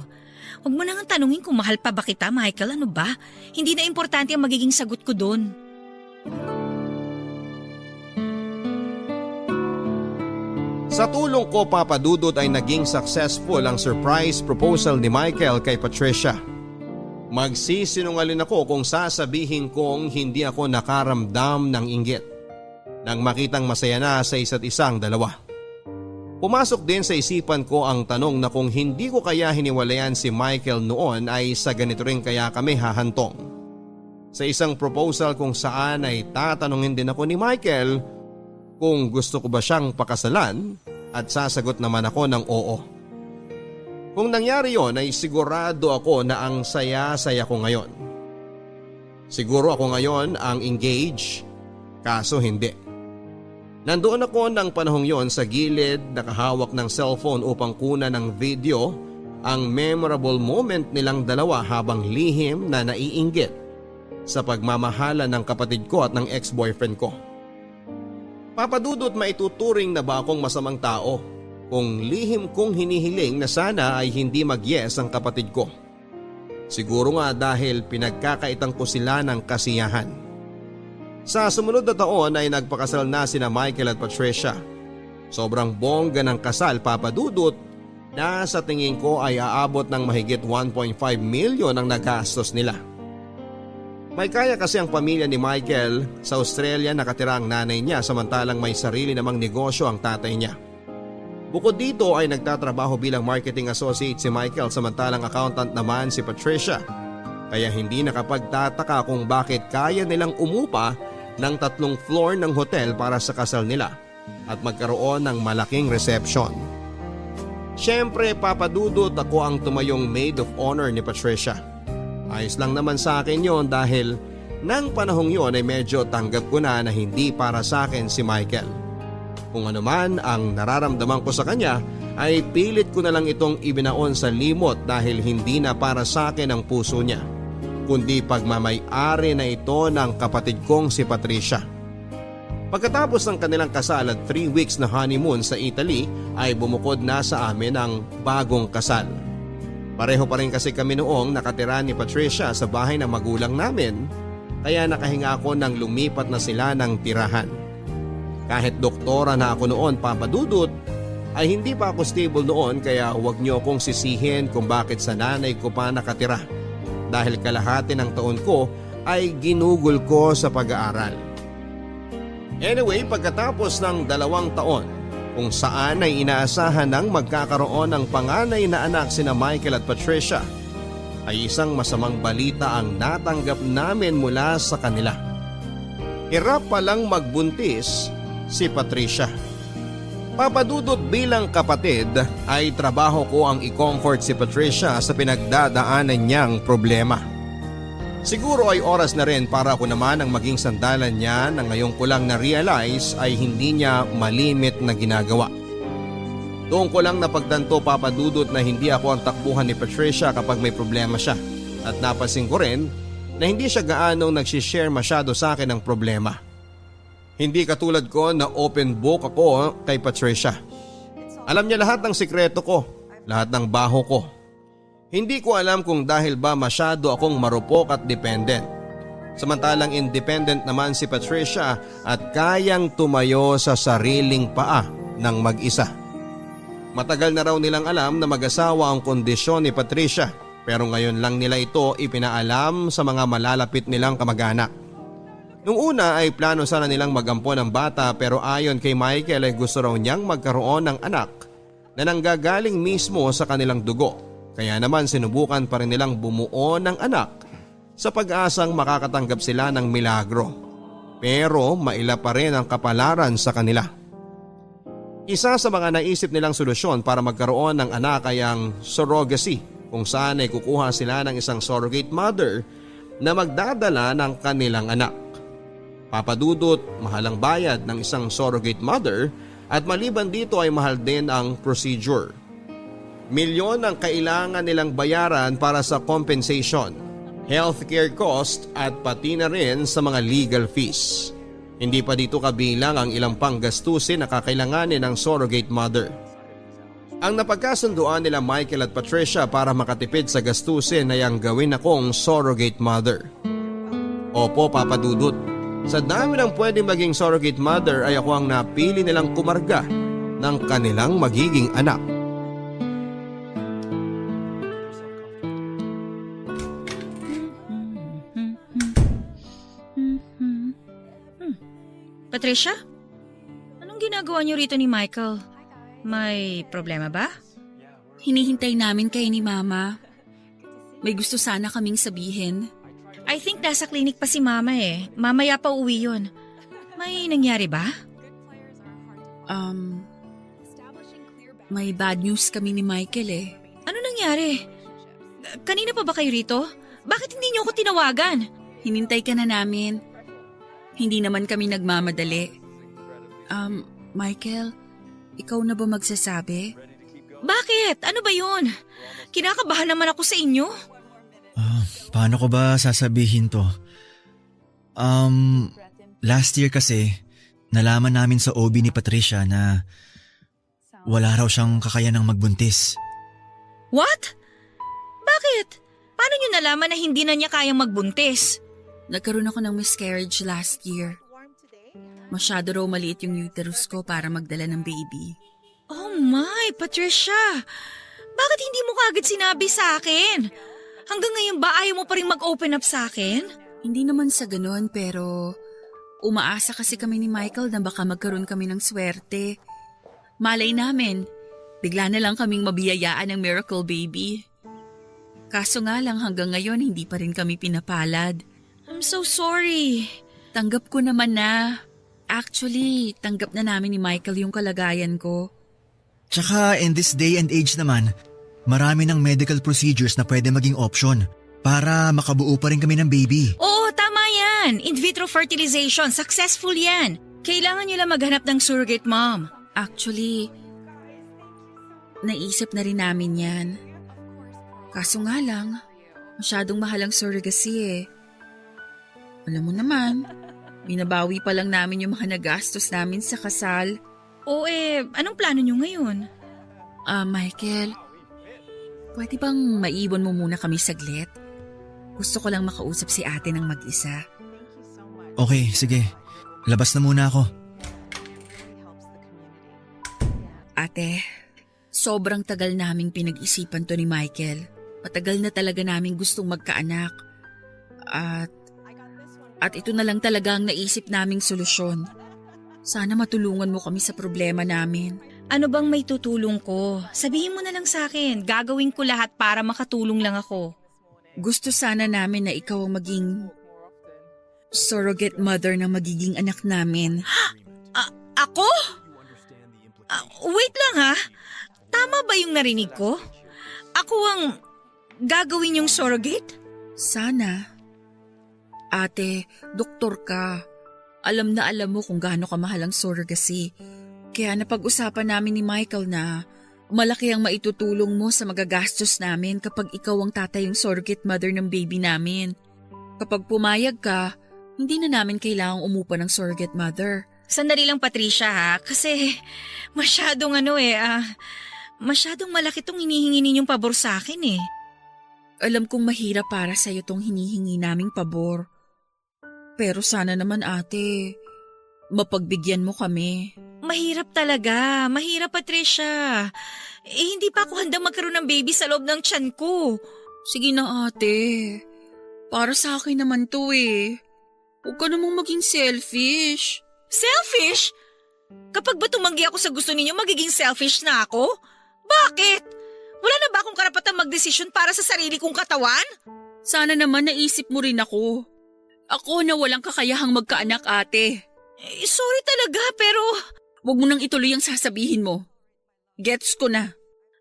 Huwag mo nang tanungin kung mahal pa ba kita, Michael, ano ba? Hindi na importante ang magiging sagot ko doon. Sa tulong ko, Papa Dudut, ay naging successful ang surprise proposal ni Michael kay Patricia. Magsisinungaling ako kung sasabihin kong hindi ako nakaramdam ng inggit nang makitang masaya na sa isa't isang dalawa. Pumasok din sa isipan ko ang tanong na kung hindi ko kaya hiniwalayan si Michael noon ay sa ganito rin kaya kami hahantong. Sa isang proposal kung saan ay tatanungin din ako ni Michael kung gusto ko ba siyang pakasalan at sasagot naman ako ng oo. Kung nangyari yon ay sigurado ako na ang saya-saya ko ngayon. Siguro ako ngayon ang engaged, kaso hindi. Nandoon ako ng panahong yon sa gilid nakahawak ng cellphone upang kunan ng video ang memorable moment nilang dalawa habang lihim na naiinggit sa pagmamahala ng kapatid ko at ng ex-boyfriend ko. Papa Dudut, maituturing na ba akong masamang tao kung lihim kong hinihiling na sana ay hindi mag-yes ang kapatid ko? Siguro nga dahil pinagkakaitang ko sila ng kasiyahan. Sa sumunod na taon ay nagpakasal na sina Michael at Patricia. Sobrang bongga ng kasal, Papa Dudut, na sa tingin ko ay aabot ng mahigit 1.5 million ang nagastos nila. May kaya kasi ang pamilya ni Michael. Sa Australia nakatira ang nanay niya samantalang may sarili namang negosyo ang tatay niya. Bukod dito ay nagtatrabaho bilang marketing associate si Michael samantalang accountant naman si Patricia. Kaya hindi nakapagtataka kung bakit kaya nilang umupa ng 3 floor ng hotel para sa kasal nila at magkaroon ng malaking reception. Siyempre, Papa Dudut, ako ang tumayong maid of honor ni Patricia. Ayos lang naman sa akin yon dahil nang panahong yon ay medyo tanggap ko na hindi para sa akin si Michael. Kung ano man ang nararamdaman ko sa kanya ay pilit ko na lang itong ibinaon sa limot dahil hindi na para sa akin ang puso niya, kundi pagmamay-ari na ito ng kapatid kong si Patricia. Pagkatapos ng kanilang kasal at 3 weeks na honeymoon sa Italy ay bumukod na sa amin ang bagong kasal. Pareho pa rin kasi kami noong nakatira ni Patricia sa bahay ng magulang namin, kaya nakahinga ako nang lumipat na sila ng tirahan. Kahit doktora na ako noon, Papa Dudut, ay hindi pa ako stable noon kaya huwag niyo akong sisihin kung bakit sa nanay ko pa nakatira. Dahil kalahati ng taon ko ay ginugol ko sa pag-aaral. Anyway, pagkatapos ng 2 taon kung saan ay inaasahan ng magkakaroon ng panganay na anak sina Michael at Patricia, ay isang masamang balita ang natanggap namin mula sa kanila. Hirap palang magbuntis si Patricia. Papa Dudut, bilang kapatid ay trabaho ko ang i-comfort si Patricia sa pinagdadaanan niyang problema. Siguro ay oras na rin para ako naman ang maging sandalan niya na ngayon ko lang na-realize ay hindi niya malimit na ginagawa. Doon ko lang napagtanto, Papa Dudut, na hindi ako ang takbuhan ni Patricia kapag may problema siya. At napansin ko rin na hindi siya gaanong nagsishare masyado sa akin ng problema. Hindi katulad ko na open book ako kay Patricia. Alam niya lahat ng sikreto ko, lahat ng baho ko. Hindi ko alam kung dahil ba masyado akong marupok at dependent. Samantalang independent naman si Patricia at kayang tumayo sa sariling paa ng mag-isa. Matagal na raw nilang alam na mag-asawa ang kondisyon ni Patricia pero ngayon lang nila ito ipinaalam sa mga malalapit nilang kamag-anak. Nung una ay plano sana nilang mag-ampon ng bata pero ayon kay Michael ay gusto raw niyang magkaroon ng anak na nanggagaling mismo sa kanilang dugo. Kaya naman sinubukan pa rin nilang bumuo ng anak sa pag-asang makakatanggap sila ng milagro. Pero maila pa rin ang kapalaran sa kanila. Isa sa mga naisip nilang solusyon para magkaroon ng anak ay ang surrogacy, kung saan ay kukuha sila ng isang surrogate mother na magdadala ng kanilang anak. Papadudot, mahal ang bayad ng isang surrogate mother at maliban dito ay mahal din ang procedure. Milyon ang kailangan nilang bayaran para sa compensation, healthcare cost at pati na rin sa mga legal fees. Hindi pa dito kabilang ang ilang pang gastusin na kakailanganin ng surrogate mother. Ang napagkasunduan nila Michael at Patricia para makatipid sa gastusin ay ang gawin akong surrogate mother. Opo, Papa Dudut, sa dami ng pwede maging surrogate mother ay ako ang napili nilang kumarga ng kanilang magiging anak. Patricia? Anong ginagawa niyo rito ni Michael? May problema ba? Hinihintay namin kayo ni Mama. May gusto sana kaming sabihin. I think nasa clinic pa si Mama eh. Mamaya pa uwi yun. May nangyari ba? May bad news kami ni Michael eh. Ano nangyari? Kanina pa ba kayo rito? Bakit hindi niyo ako tinawagan? Hinintay ka na namin. Hindi naman kami nagmamadali. Michael, ikaw na ba magsasabi? Bakit? Ano ba yun? Kinakabahan naman ako sa inyo. Paano ko ba sasabihin to? Last year kasi, nalaman namin sa OB ni Patricia na wala raw siyang kakayanang magbuntis. What? Bakit? Paano niyo nalaman na hindi na niya kayang magbuntis? Nagkaroon ako ng miscarriage last year. Masyado raw maliit yung uterus ko para magdala ng baby. Oh my, Patricia! Bakit hindi mo kaagad sinabi sa akin? Hanggang ngayon ba ayaw mo pa rin mag-open up sa akin? Hindi naman sa ganun pero umaasa kasi kami ni Michael na baka magkaroon kami ng swerte. Malay namin, bigla na lang kaming mabiyayaan ng miracle baby. Kaso nga lang hanggang ngayon hindi pa rin kami pinapalad. I'm so sorry. Tanggap ko naman na. Actually, tanggap na namin ni Michael yung kalagayan ko. Tsaka in this day and age naman, marami ng medical procedures na pwede maging option para makabuo pa rin kami ng baby. Oo, tama yan. In vitro fertilization, successful yan. Kailangan nyo lang maghanap ng surrogate mom. Actually, naisip na rin namin yan. Kaso nga lang, masyadong mahal ang surrogacy eh. Alam mo naman, binabawi pa lang namin yung mga nagastos namin sa kasal. Oo anong plano nyo ngayon? Michael, pwede bang maiwan mo muna kami saglit? Gusto ko lang makausap si ate ng mag-isa. Okay, sige. Labas na muna ako. Ate, sobrang tagal naming pinag-isipan to ni Michael. Matagal na talaga naming gustong magkaanak. At ito na lang talaga ang naisip naming solusyon. Sana matulungan mo kami sa problema namin. Ano bang may tutulong ko? Sabihin mo na lang sa akin. Gagawin ko lahat para makatulong lang ako. Gusto sana namin na ikaw ang maging surrogate mother na magiging anak namin. Ako? Wait lang ha. Tama ba yung narinig ko? Ako ang gagawin yung surrogate? Sana. Ate, doktor ka. Alam na alam mo kung gaano kamahal ang surrogacy. Kaya napag-usapan namin ni Michael na malaki ang maitutulong mo sa magagastos namin kapag ikaw ang tatay yung surrogate mother ng baby namin. Kapag pumayag ka, hindi na namin kailangang umupa ng surrogate mother. Sandali lang Patricia ha, kasi masyadong masyadong malaki tong hinihingi ninyong pabor sa akin eh. Alam kong mahirap para sa'yo tong hinihingi naming pabor. Pero sana naman ate, mapagbigyan mo kami. Mahirap talaga. Mahirap, Patricia. Hindi pa ako handang magkaroon ng baby sa loob ng tiyan ko. Sige na ate. Para sa akin naman to eh. Huwag ka namang maging selfish. Selfish? Kapag ba tumanggi ako sa gusto ninyo, magiging selfish na ako? Bakit? Wala na ba akong karapatang magdesisyon para sa sarili kong katawan? Sana naman naisip mo rin ako. Ako na walang kakayahang magkaanak ate. Sorry talaga, pero… Huwag mo nang ituloy ang sasabihin mo. Gets ko na.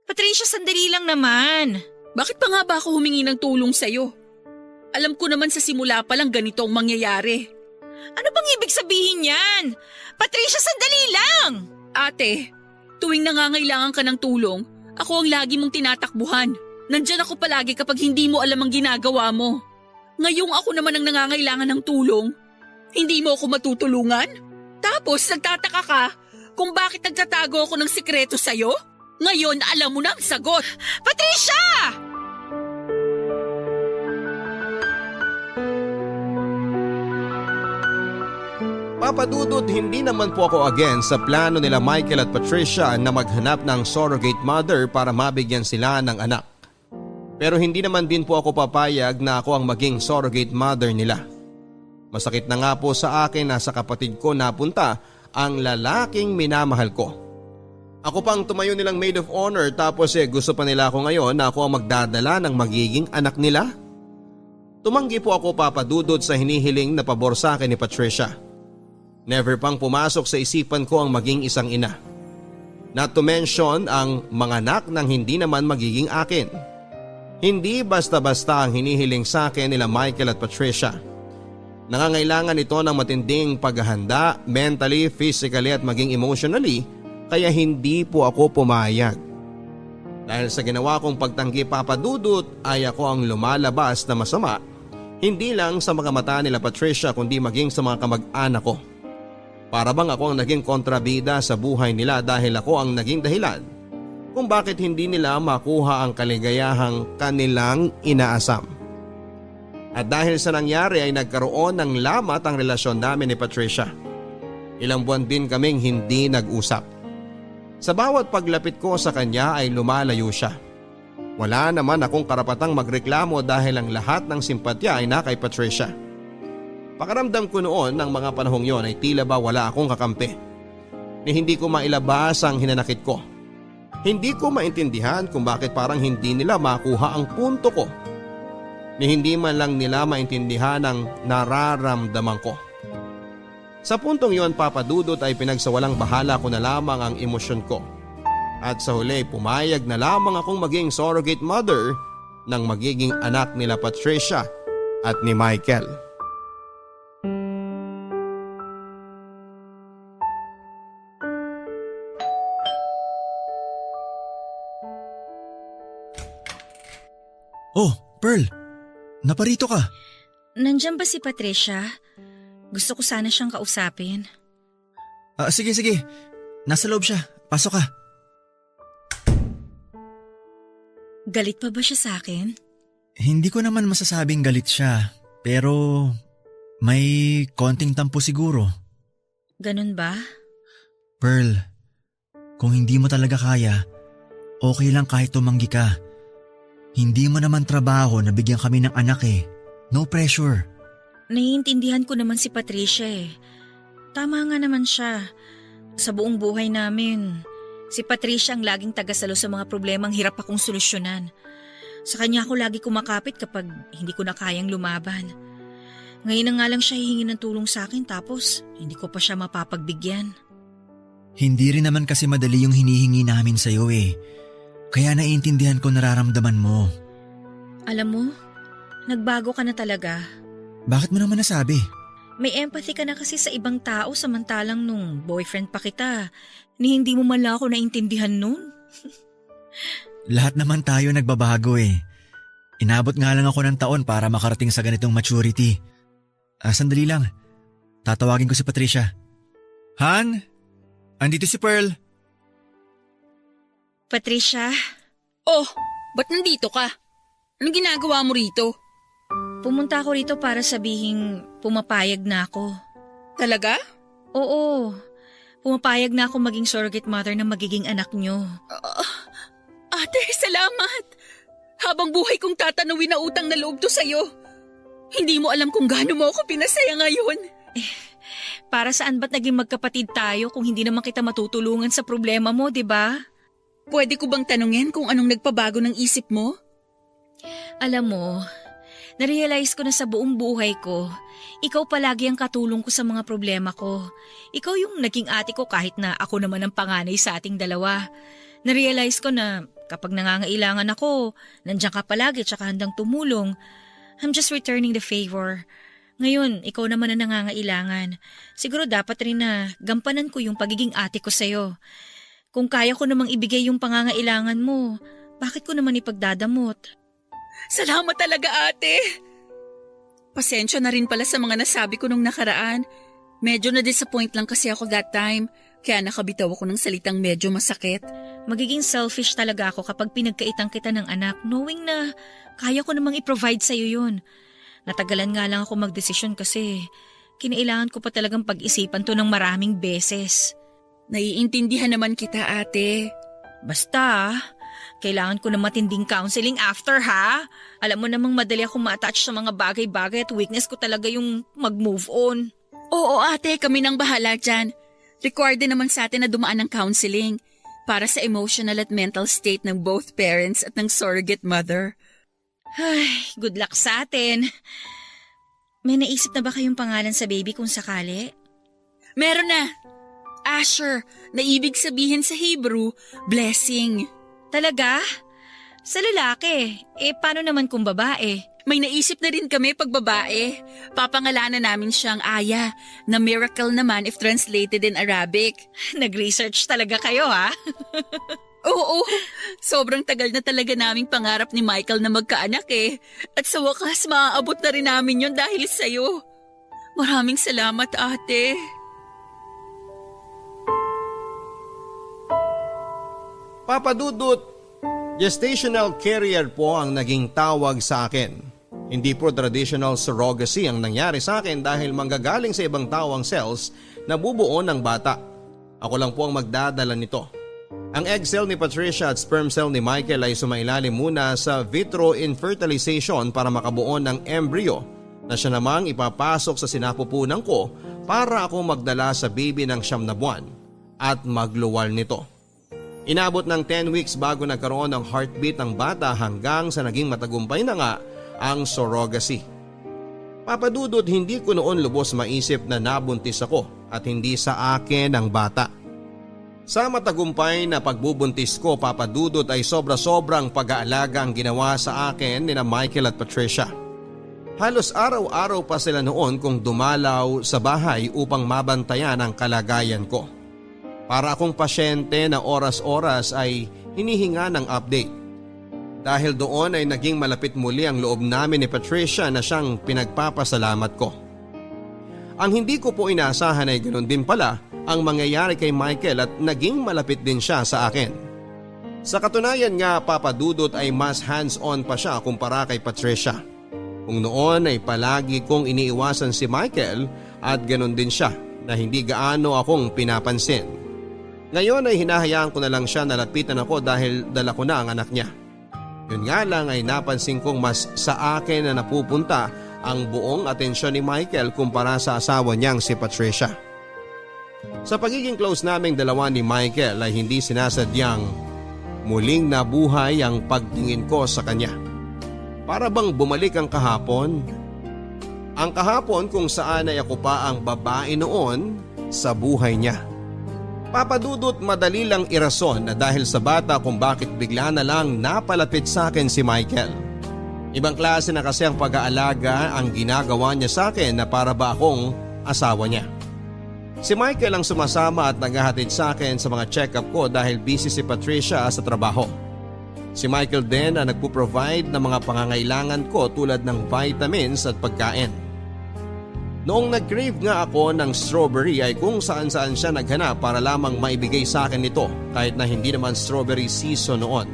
Patricia, sandali lang naman. Bakit pa nga ba ako humingi ng tulong sa'yo? Alam ko naman sa simula pa lang ganito ang mangyayari. Ano bang ibig sabihin yan? Patricia, sandali lang! Ate, tuwing nangangailangan ka ng tulong, ako ang lagi mong tinatakbuhan. Nandyan ako palagi kapag hindi mo alam ang ginagawa mo. Ngayong ako naman ang nangangailangan ng tulong, hindi mo ako matutulungan? Tapos nagtataka ka kung bakit nagtatago ako ng sikreto sa'yo? Ngayon alam mo na ang sagot. Patricia! Papadudot, hindi naman po ako against sa plano nila Michael at Patricia na maghanap ng surrogate mother para mabigyan sila ng anak. Pero hindi naman din po ako papayag na ako ang maging surrogate mother nila. Masakit na nga po sa akin na sa kapatid ko napunta ang lalaking minamahal ko. Ako pang tumayo nilang maid of honor tapos gusto pa nila ako ngayon na ako ang magdadala ng magiging anak nila. Tumanggi po ako, papadudod, sa hinihiling na pabor sa akin ni Patricia. Never pang pumasok sa isipan ko ang maging isang ina. Not to mention ang mga anak ng hindi naman magiging akin. Hindi basta-basta ang hinihiling sa akin nila Michael at Patricia. Nangangailangan ito ng matinding paghahanda, mentally, physically at maging emotionally, kaya hindi po ako pumayag. Dahil sa ginawa kong pagtanggi, papadudot, ay ako ang lumalabas na masama, hindi lang sa mga mata nila Patricia kundi maging sa mga kamag-anak ko. Para bang ako ang naging kontrabida sa buhay nila dahil ako ang naging dahilan kung bakit hindi nila makuha ang kaligayahang kanilang inaasam. At dahil sa nangyari ay nagkaroon ng lamat ang relasyon namin ni Patricia. Ilang buwan din kaming hindi nag-usap. Sa bawat paglapit ko sa kanya ay lumalayo siya. Wala naman akong karapatang magreklamo dahil ang lahat ng simpatya ay na kay Patricia. Pakaramdam ko noon ng mga panahong yon ay tila ba wala akong kakampi. Ni hindi ko mailabas ang hinanakit ko. Hindi ko maintindihan kung bakit parang hindi nila makuha ang punto ko. Ni hindi man lang nila maintindihan ang nararamdaman ko. Sa puntong yon, papadudot, ay pinagsawalang bahala ko na lamang ang emosyon ko. At sa huli pumayag na lamang akong maging surrogate mother ng magiging anak nila Patricia at ni Michael. Oh, Pearl! Naparito ka. Nandyan ba si Patricia? Gusto ko sana siyang kausapin. Sige. Nasa loob siya. Pasok ka. Galit pa ba siya sa akin? Hindi ko naman masasabing galit siya. Pero may konting tampo siguro. Ganun ba? Pearl, kung hindi mo talaga kaya, okay lang kahit tumanggi ka. Hindi mo naman trabaho na bigyan kami ng anak eh. No pressure. Naiintindihan ko naman si Patricia eh. Tama nga naman siya. Sa buong buhay namin, si Patricia ang laging tagasalo sa mga problemang hirap akong solusyonan. Sa kanya ako lagi kumakapit kapag hindi ko na kayang lumaban. Ngayon na nga lang siya hihingi ng tulong sa akin tapos hindi ko pa siya mapapagbigyan. Hindi rin naman kasi madali yung hinihingi namin sa'yo eh. Kaya naiintindihan ko nararamdaman mo. Alam mo, nagbago ka na talaga. Bakit mo naman nasabi? May empathy ka na kasi sa ibang tao samantalang nung boyfriend pa kita, ni hindi mo man lang ako naintindihan nun. Lahat naman tayo nagbabago eh. Inabot nga lang ako ng taon para makarating sa ganitong maturity. Sandali lang. Tatawagin ko si Patricia. Han? Andito si Pearl. Patricia, Oh, ba't nandito ka? Anong ginagawa mo rito? pumunta ako rito para sabihing pumapayag na ako. Talaga? Oo, Pumapayag na ako maging surrogate mother ng magiging anak nyo. Ate, salamat. Habang buhay kong tatanawin na utang na loob to sa'yo. Hindi mo alam kung gaano mo ako pinasaya ngayon. Para saan ba't naging magkapatid tayo kung hindi naman kita matutulungan sa problema mo, di ba? Pwede ko bang tanungin kung anong nagpabago ng isip mo? Alam mo, narealize ko na sa buong buhay ko, ikaw palagi ang katulong ko sa mga problema ko. Ikaw yung naging ate ko kahit na ako naman ang panganay sa ating dalawa. Narealize ko na kapag nangangailangan ako, nandiyan ka palagi tsaka handang tumulong. I'm just returning the favor. Ngayon, ikaw naman ang nangangailangan. Siguro dapat rin na gampanan ko yung pagiging ate ko sa'yo. Kung kaya ko namang ibigay yung pangangailangan mo, bakit ko naman ipagdadamot? Salamat talaga, ate. Pasensya na rin pala sa mga nasabi ko nung nakaraan. Medyo na-disappoint lang kasi ako that time, kaya nakabitaw ako ng salitang medyo masakit. Magiging selfish talaga ako kapag pinagkaitang kita ng anak, knowing na kaya ko namang i-provide sa'yo yun. Natagalan nga lang ako magdesisyon kasi kinailangan ko pa talagang pag-isipan to ng maraming beses. Naiintindihan naman kita, ate. Basta, kailangan ko na matinding counseling after, ha? Alam mo namang madali akong ma-attach sa mga bagay-bagay at weakness ko talaga yung mag-move on. Oo, ate, kami nang bahala dyan. Required din naman sa atin na dumaan ng counseling para sa emotional at mental state ng both parents at ng surrogate mother. Ay, good luck sa atin. May naisip na ba kayong pangalan sa baby kung sakali? Meron na. Asher, na ibig sabihin sa Hebrew, blessing. Talaga? Sa lalaki. Paano naman kung babae? May naisip na rin kami pag babae. Papangalanan namin siyang Aya, na miracle naman if translated in Arabic. Nag-research talaga kayo, ha? Oo, sobrang tagal na talaga naming pangarap ni Michael na magkaanak eh. At sa wakas, maaabot na rin namin yun dahil sa'yo. Maraming salamat, ate. Papa Dudut, gestational carrier po ang naging tawag sa akin. Hindi po traditional surrogacy ang nangyari sa akin dahil manggagaling sa ibang tao ang cells na bubuo ng bata. Ako lang po ang magdadala nito. Ang egg cell ni Patricia at sperm cell ni Michael ay sumailalim muna sa vitro infertilization para makabuo ng embryo na siya namang ipapasok sa sinapupunan ko para ako magdala sa baby ng 9 na buwan at magluwal nito. Inabot ng 10 weeks bago nagkaroon ng heartbeat ng bata hanggang sa naging matagumpay na nga ang surrogacy. Papadudod, hindi ko noon lubos maisip na nabuntis ako at hindi sa akin ang bata. Sa matagumpay na pagbubuntis ko, Papadudod, ay sobra-sobrang pag-aalaga ang ginawa sa akin ni na Michael at Patricia. Halos araw-araw pa sila noon kung dumalaw sa bahay upang mabantayan ang kalagayan ko. Para akong pasyente na oras-oras ay hinihinga ng update. Dahil doon ay naging malapit muli ang loob namin ni Patricia na siyang pinagpapasalamat ko. Ang hindi ko po inaasahan ay ganoon din pala ang mangyayari kay Michael at naging malapit din siya sa akin. Sa katunayan nga, Papadudot, ay mas hands-on pa siya kumpara kay Patricia. Kung noon ay palagi kong iniiwasan si Michael at ganoon din siya na hindi gaano akong pinapansin. Ngayon ay hinahayaan ko na lang siya na lapitan ako dahil dala ko na ang anak niya. Yun nga lang ay napansin kong mas sa akin na napupunta ang buong atensyon ni Michael kumpara sa asawa niyang si Patricia. Sa pagiging close naming dalawa ni Michael ay hindi sinasadyang muling nabuhay ang pagtingin ko sa kanya. Para bang bumalik ang kahapon? Ang kahapon kung saan ay ako pa ang babae noon sa buhay niya. Papadudot, madali lang irason na dahil sa bata kung bakit bigla na lang napalapit sa akin si Michael. Ibang klase na kasi ang pag-aalaga ang ginagawa niya sa akin na para ba akong asawa niya. Si Michael ang sumasama at naghahatid sa akin sa mga check-up ko dahil busy si Patricia sa trabaho. Si Michael din ang nagpo-provide ng mga pangangailangan ko tulad ng vitamins at pagkain. Noong nag-crave nga ako ng strawberry ay kung saan-saan siya naghanap para lamang maibigay sa akin ito kahit na hindi naman strawberry season noon.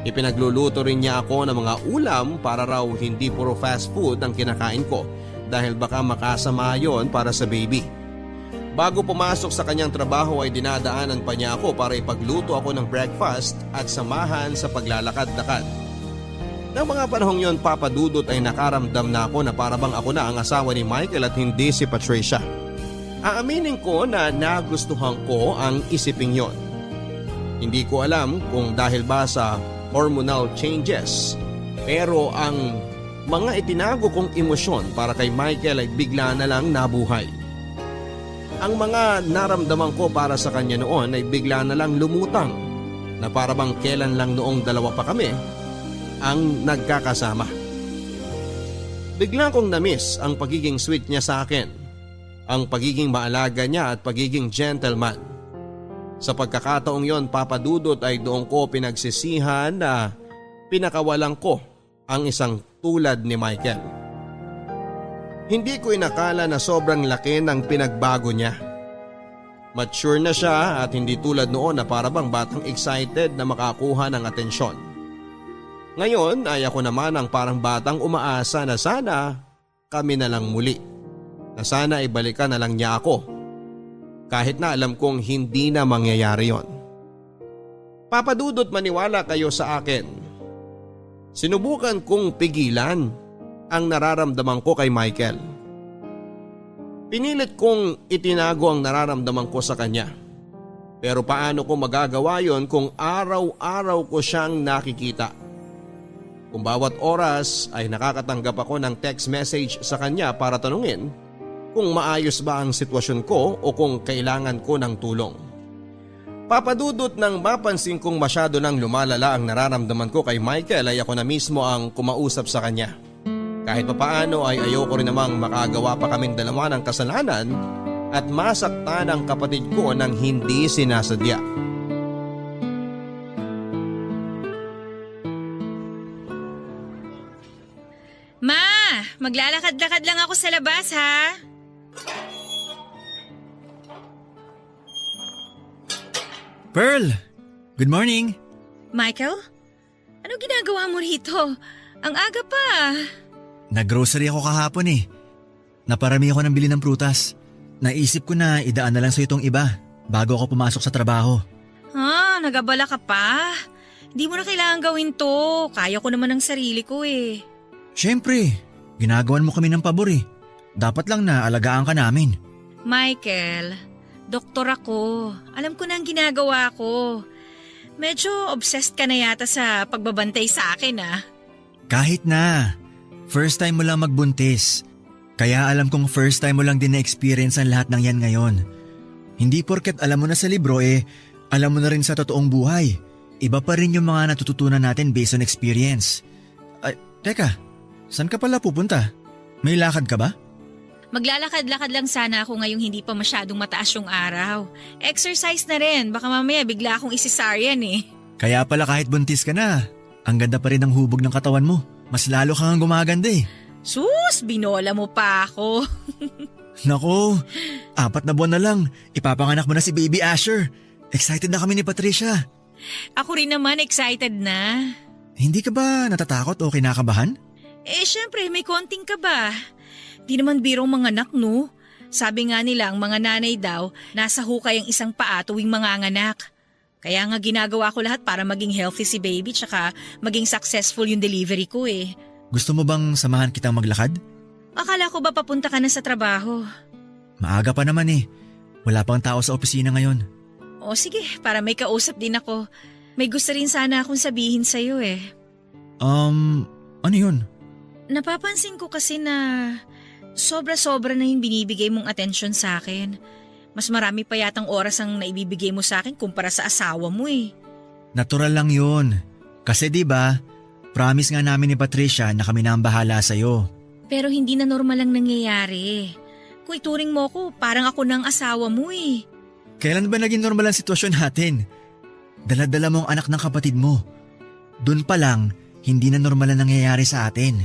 Ipinagluluto rin niya ako ng mga ulam para raw hindi puro fast food ang kinakain ko dahil baka makasama yon para sa baby. Bago pumasok sa kanyang trabaho ay dinadaanan pa niya ako para ipagluto ako ng breakfast at samahan sa paglalakad-lakad. Nang mga panahong yon, Papa Dudut, ay nakaramdam na ako na parabang ako na ang asawa ni Michael at hindi si Patricia. Aaminin ko na nagustuhan ko ang isiping yon. Hindi ko alam kung dahil ba sa hormonal changes, pero ang mga itinago kong emosyon para kay Michael ay bigla na lang nabuhay. Ang mga naramdaman ko para sa kanya noon ay bigla na lang lumutang na parabang kailan lang noong dalawa pa kami ang nagkakasama. Bigla kong na-miss ang pagiging sweet niya sa akin, ang pagiging maalaga niya at pagiging gentleman. Sa pagkakataong yon, Papa Dudut, ay doon ko pinagsisihan na pinakawalan ko ang isang tulad ni Michael. Hindi ko inakala na sobrang laki ng pinagbago niya. Mature na siya at hindi tulad noon na parabang batang excited na makakuha ng atensyon. Ngayon ay ako naman ang parang batang umaasa na sana kami na lang muli. Na sana ibalikan na lang niya ako. Kahit na alam kong hindi na mangyayari yon. Papa Dudut, maniwala kayo sa akin. Sinubukan kong pigilan ang nararamdaman ko kay Michael. Pinilit kong itinago ang nararamdaman ko sa kanya. Pero paano ko magagawa yon kung araw-araw ko siyang nakikita? Kung bawat oras ay nakakatanggap ako ng text message sa kanya para tanungin kung maayos ba ang sitwasyon ko o kung kailangan ko ng tulong. Papa Dudut, nang mapansin kong masyado nang lumalala ang nararamdaman ko kay Michael ay ako na mismo ang kumausap sa kanya. Kahit papaano ay ayoko rin namang makagawa pa kaming dalawa ng kasalanan at masaktan ang kapatid ko nang hindi sinasadya. Ma, maglalakad-lakad lang ako sa labas ha. Pearl! Good morning! Michael? Ano ginagawa mo rito? Ang aga pa. Nag-grocery ako kahapon eh. Naparami ako ng bili ng prutas. Naisip ko na idaan na lang sa itong iba bago ako pumasok sa trabaho. Nagabala ka pa? Hindi mo na kailangan gawin to. Kaya ko naman ang sarili ko eh. Siyempre, ginagawan mo kami ng pabor eh. Dapat lang na alagaan ka namin. Michael, doktor ako. Alam ko na ang ginagawa ko. Medyo obsessed ka na yata sa pagbabantay sa akin ah. Kahit na. First time mo lang magbuntis. Kaya alam kong first time mo lang din na-experience ang lahat ng yan ngayon. Hindi porket alam mo na sa libro alam mo na rin sa totoong buhay. Iba pa rin yung mga natututunan natin based on experience. Ay, teka, saan ka pala pupunta? May lakad ka ba? Maglalakad-lakad lang sana ako ngayong hindi pa masyadong mataas yung araw. Exercise na rin, baka mamaya bigla akong isisaryan eh. Kaya pala kahit buntis ka na, ang ganda pa rin ng hubog ng katawan mo. Mas lalo kang gumaganda eh. Sus, binola mo pa ako. Nako, 4 na buwan na lang, ipapanganak mo na si Baby Asher. Excited na kami ni Patricia. Ako rin naman excited na. Hindi ka ba natatakot o kinakabahan? Syempre may konting ka ba? Di naman birong mga anak no? Sabi nga nila ang mga nanay daw, nasa hukay ang isang paa tuwing manganganak. Kaya nga ginagawa ko lahat para maging healthy si baby tsaka maging successful yung delivery ko eh. Gusto mo bang samahan kitang maglakad? Akala ko ba papunta ka na sa trabaho? Maaga pa naman eh. Wala pang tao sa opisina ngayon. O sige, para may kausap din ako. May gusto rin sana akong sabihin sa'yo eh. Ano yun? Napapansin ko kasi na sobra-sobra na yung binibigay mong atensyon sa akin. Mas marami pa yatang oras ang naibibigay mo sa akin kumpara sa asawa mo eh. Natural lang yun. Kasi 'di ba, promise nga namin ni Patricia na kami na ang bahala sa'yo. Pero hindi na normal ang nangyayari. Kung ituring mo ko, parang ako ng asawa mo eh. Kailan ba naging normal ang sitwasyon natin? Dala-dala mo ang anak ng kapatid mo. Doon pa lang, hindi na normal ang nangyayari sa atin.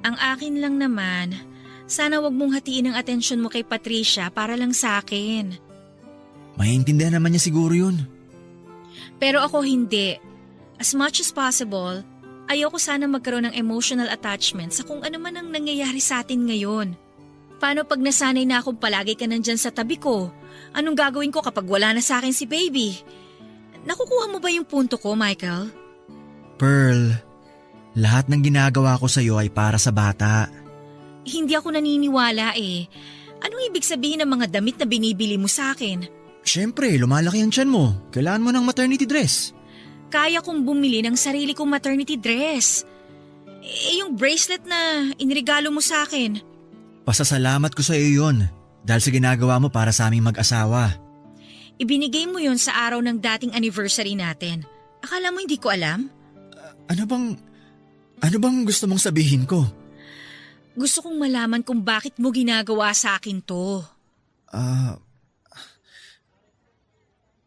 Ang akin lang naman, sana wag mong hatiin ang atensyon mo kay Patricia para lang sa akin. Maiintindihan naman niya siguro yun. Pero ako hindi. As much as possible, ayoko sana magkaroon ng emotional attachment sa kung ano man ang nangyayari sa atin ngayon. Paano pag nasanay na akong palagi ka nandyan sa tabi ko Anong gagawin ko kapag wala na sa akin si baby? Nakukuha mo ba yung punto ko, Michael? Pearl, lahat ng ginagawa ko sa'yo ay para sa bata. Hindi ako naniniwala eh. Anong ibig sabihin ng mga damit na binibili mo sa akin? Siyempre, lumalaki ang tiyan mo. Kailangan mo ng maternity dress. Kaya kong bumili ng sarili kong maternity dress. Eh yung bracelet na inregalo mo sa akin. Pasasalamat ko sa iyo yun dahil sa ginagawa mo para sa aming mag-asawa. Ibinigay mo yon sa araw ng dating anniversary natin. Akala mo hindi ko alam? Ano bang gusto mong sabihin ko? Gusto kong malaman kung bakit mo ginagawa sa akin to.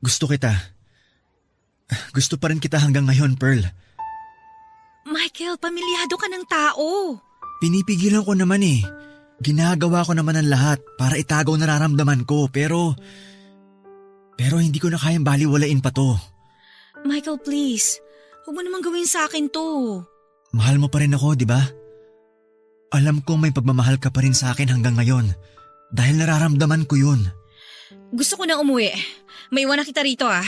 Gusto kita. Gusto pa rin kita hanggang ngayon, Pearl. Michael, pamilyado ka ng tao. Pinipigilan ko naman eh. Ginagawa ko naman ang lahat para itagaw nararamdaman ko pero hindi ko na kayang baliwalain pa to. Michael, please. Huwag mo naman gawin sa akin to. Mahal mo pa rin ako, di ba? Alam kong may pagmamahal ka pa rin sa akin hanggang ngayon dahil nararamdaman ko yun. Gusto ko na umuwi. May iwan na kita rito ah.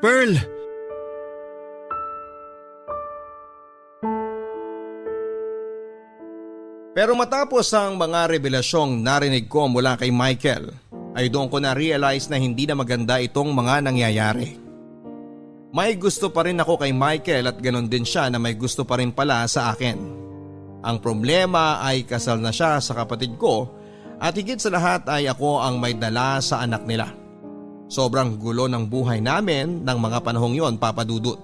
Pearl! Pero matapos ang mga revelasyong narinig ko mula kay Michael, ay doon ko na-realize na hindi na maganda itong mga nangyayari. May gusto pa rin ako kay Michael at ganon din siya na may gusto pa rin pala sa akin. Ang problema ay kasal na siya sa kapatid ko at higit sa lahat ay ako ang may dala sa anak nila. Sobrang gulo ng buhay namin ng mga panahong yon, Papa Dudut.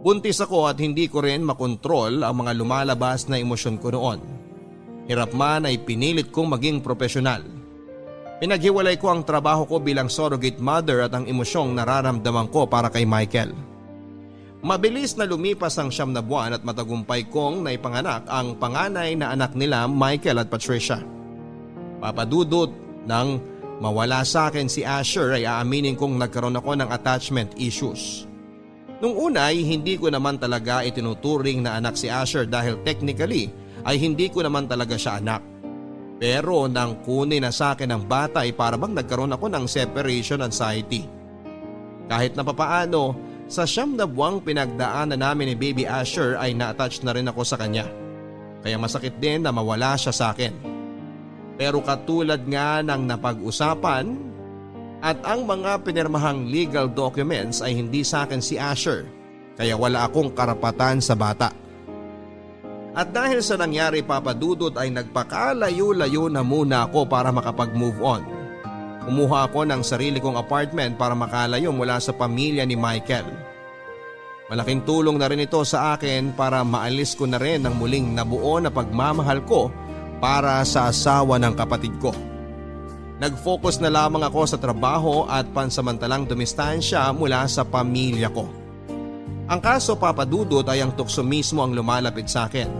Buntis ako at hindi ko rin makontrol ang mga lumalabas na emosyon ko noon. Hirap man ay pinilit kong maging profesional. Pinaghiwalay ko ang trabaho ko bilang surrogate mother at ang emosyong nararamdaman ko para kay Michael. Mabilis na lumipas ang 9 na buwan at matagumpay kong naipanganak ang panganay na anak nila Michael at Patricia. Papadudot, nang mawala sa akin si Asher ay aaminin kong nagkaroon ako ng attachment issues. Nung una ay hindi ko naman talaga itinuturing na anak si Asher dahil technically ay hindi ko naman talaga siya anak. Pero nang kunin na sa akin ang bata ay para bang nagkaroon ako ng separation anxiety. Kahit na papaano, sa 9 na buwang pinagdaanan namin ni Baby Asher ay na-attach na rin ako sa kanya. Kaya masakit din na mawala siya sa akin. Pero katulad nga ng napag-usapan at ang mga pinirmahang legal documents ay hindi sa akin si Asher, kaya wala akong karapatan sa bata. At dahil sa nangyari, Papa Dudut, ay nagpakalayo-layo na muna ako para makapag-move on. Kumuha ako ng sarili kong apartment para makalayo mula sa pamilya ni Michael. Malaking tulong na rin ito sa akin para maalis ko na rin ang muling nabuo na pagmamahal ko para sa asawa ng kapatid ko. Nag-focus na lamang ako sa trabaho at pansamantalang dumistansya mula sa pamilya ko. Ang kaso, Papa Dudut, ay ang tukso mismo ang lumalapit sa akin.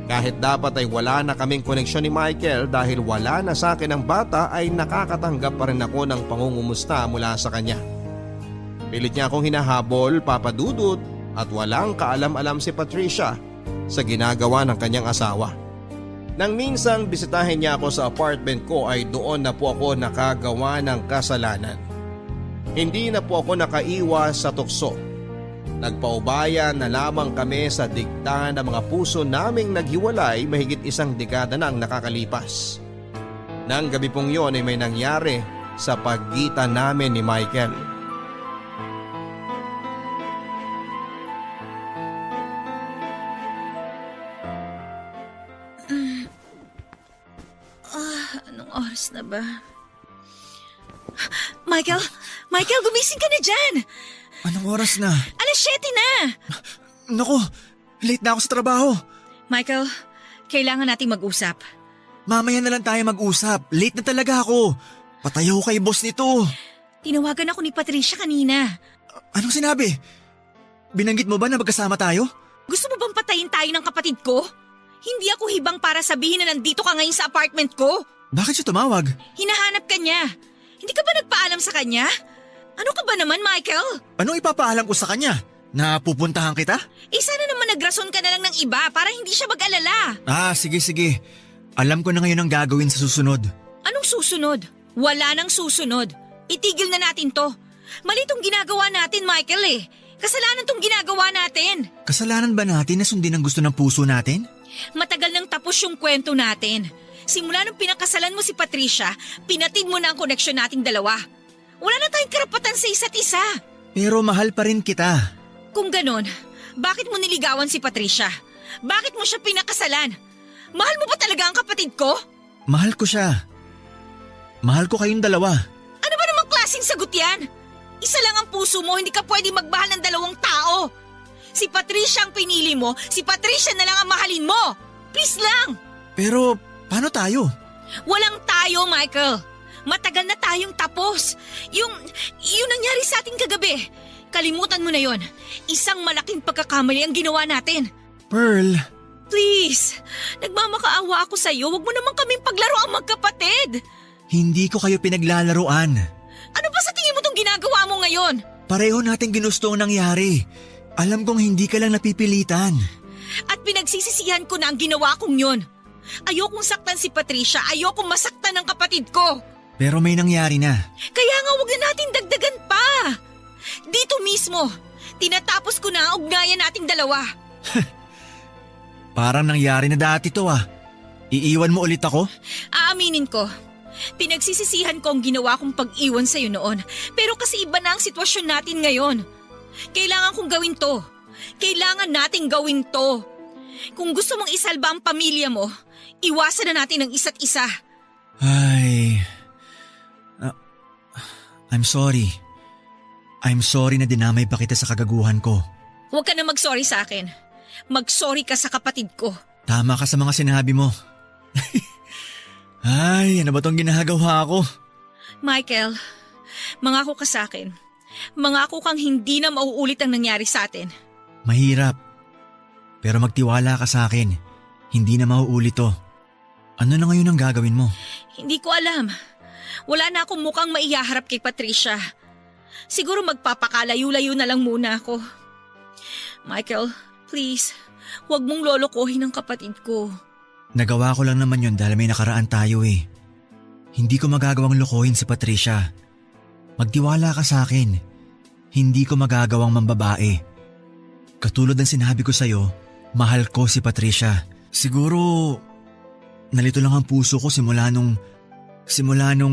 Kahit dapat ay wala na kaming koneksyon ni Michael dahil wala na sa akin ang bata, ay nakakatanggap pa rin ako ng pangungumusta mula sa kanya. Pilit niya akong hinahabol, Papa Dudut, at walang kaalam-alam si Patricia sa ginagawa ng kanyang asawa. Nang minsang bisitahin niya ako sa apartment ko ay doon na po ako nakagawa ng kasalanan. Hindi na po ako nakaiwas sa tukso. Nagpaubaya na lamang kami sa dikta ng mga puso naming naghiwalay mahigit 1 dekada nang nakakalipas. Nang gabi pong yon ay may nangyari sa pagitan namin ni Michael. Anong oras na ba? Michael! Michael, gumising ka na dyan! Anong oras na? 7:00 na! Naku, late na ako sa trabaho. Michael, kailangan nating mag-usap. Mamaya na lang tayo mag-usap. Late na talaga ako. Patayo kay boss nito. Tinawagan ako ni Patricia kanina. Anong sinabi? Binanggit mo ba na magkasama tayo? Gusto mo bang patayin tayo ng kapatid ko? Hindi ako hibang para sabihin na nandito ka ngayon sa apartment ko. Bakit siya tumawag? Hinahanap ka niya. Hindi ka ba nagpaalam sa kanya? Ano ka ba naman, Michael? Anong ipapaalam ko sa kanya? Na pupuntahan kita? Sana naman nagrason ka na lang ng iba para hindi siya mag-alala. Sige. Alam ko na ngayon ang gagawin sa susunod. Anong susunod? Wala nang susunod. Itigil na natin to. Mali tong ginagawa natin, Michael eh. Kasalanan tong ginagawa natin. Kasalanan ba natin na sundin ang gusto ng puso natin? Matagal nang tapos yung kwento natin. Simula nung pinakasalan mo si Patricia, pinatid mo na ang koneksyon nating dalawa. Wala na tayong karapatan sa isa't isa. Pero mahal pa rin kita. Kung ganon, bakit mo niligawan si Patricia? Bakit mo siya pinakasalan? Mahal mo ba talaga ang kapatid ko? Mahal ko siya. Mahal ko kayong dalawa. Ano ba namang klaseng sagot yan? Isa lang ang puso mo, hindi ka pwede magmahal ng dalawang tao. Si Patricia ang pinili mo, si Patricia na lang ang mahalin mo. Please lang. Pero paano tayo? Walang tayo, Michael. Matagal na tayong tapos. Yung nangyari sa ating kagabi. Kalimutan mo na yon. Isang malaking pagkakamali ang ginawa natin. Pearl. Please, nagmamakaawa ako sa'yo. Huwag mo naman kaming paglaro ang magkapatid. Hindi ko kayo pinaglalaruan. Ano ba sa tingin mo tong ginagawa mo ngayon? Pareho natin ginusto ang nangyari. Alam kong hindi ka lang napipilitan. At pinagsisisihan ko na ang ginawa kong yon. Ayokong saktan si Patricia, ayokong masaktan ng kapatid ko. Pero may nangyari na. Kaya nga huwag na natin dagdagan pa. Dito mismo, tinatapos ko na ang ugnayan nating dalawa. Parang nangyari na dati to ah. Iiwan mo ulit ako? Aaminin ko, pinagsisisihan ko ang ginawa kong pag-iwan sa'yo noon. Pero kasi iba na ang sitwasyon natin ngayon. Kailangan kong gawin to. Kailangan nating gawin to. Kung gusto mong isalba ang pamilya mo, iwasan na natin ang isa't isa. Ay... I'm sorry. I'm sorry na dinamay pa kita sa kagaguhan ko. Huwag ka na mag-sorry sa akin. Mag-sorry ka sa kapatid ko. Tama ka sa mga sinabi mo. Ay, ano ba tong ginagawa ko? Michael, mangako ka sa akin. Mangako kang hindi na mauulit ang nangyari sa atin. Mahirap. Pero magtiwala ka sa akin. Hindi na mauulit to. Ano na ngayon ang gagawin mo? Hindi ko alam. Wala na akong mukhang maihaharap kay Patricia. Siguro magpapakalayo-layo na lang muna ako. Michael, please, huwag mong lolokohin ang kapatid ko. Nagawa ko lang naman yun dahil may nakaraan tayo eh. Hindi ko magagawang lokohin si Patricia. Magtiwala ka sa akin. Hindi ko magagawang mambabae. Katulad ng sinabi ko sa'yo, mahal ko si Patricia. Siguro, nalito lang ang puso ko simula nung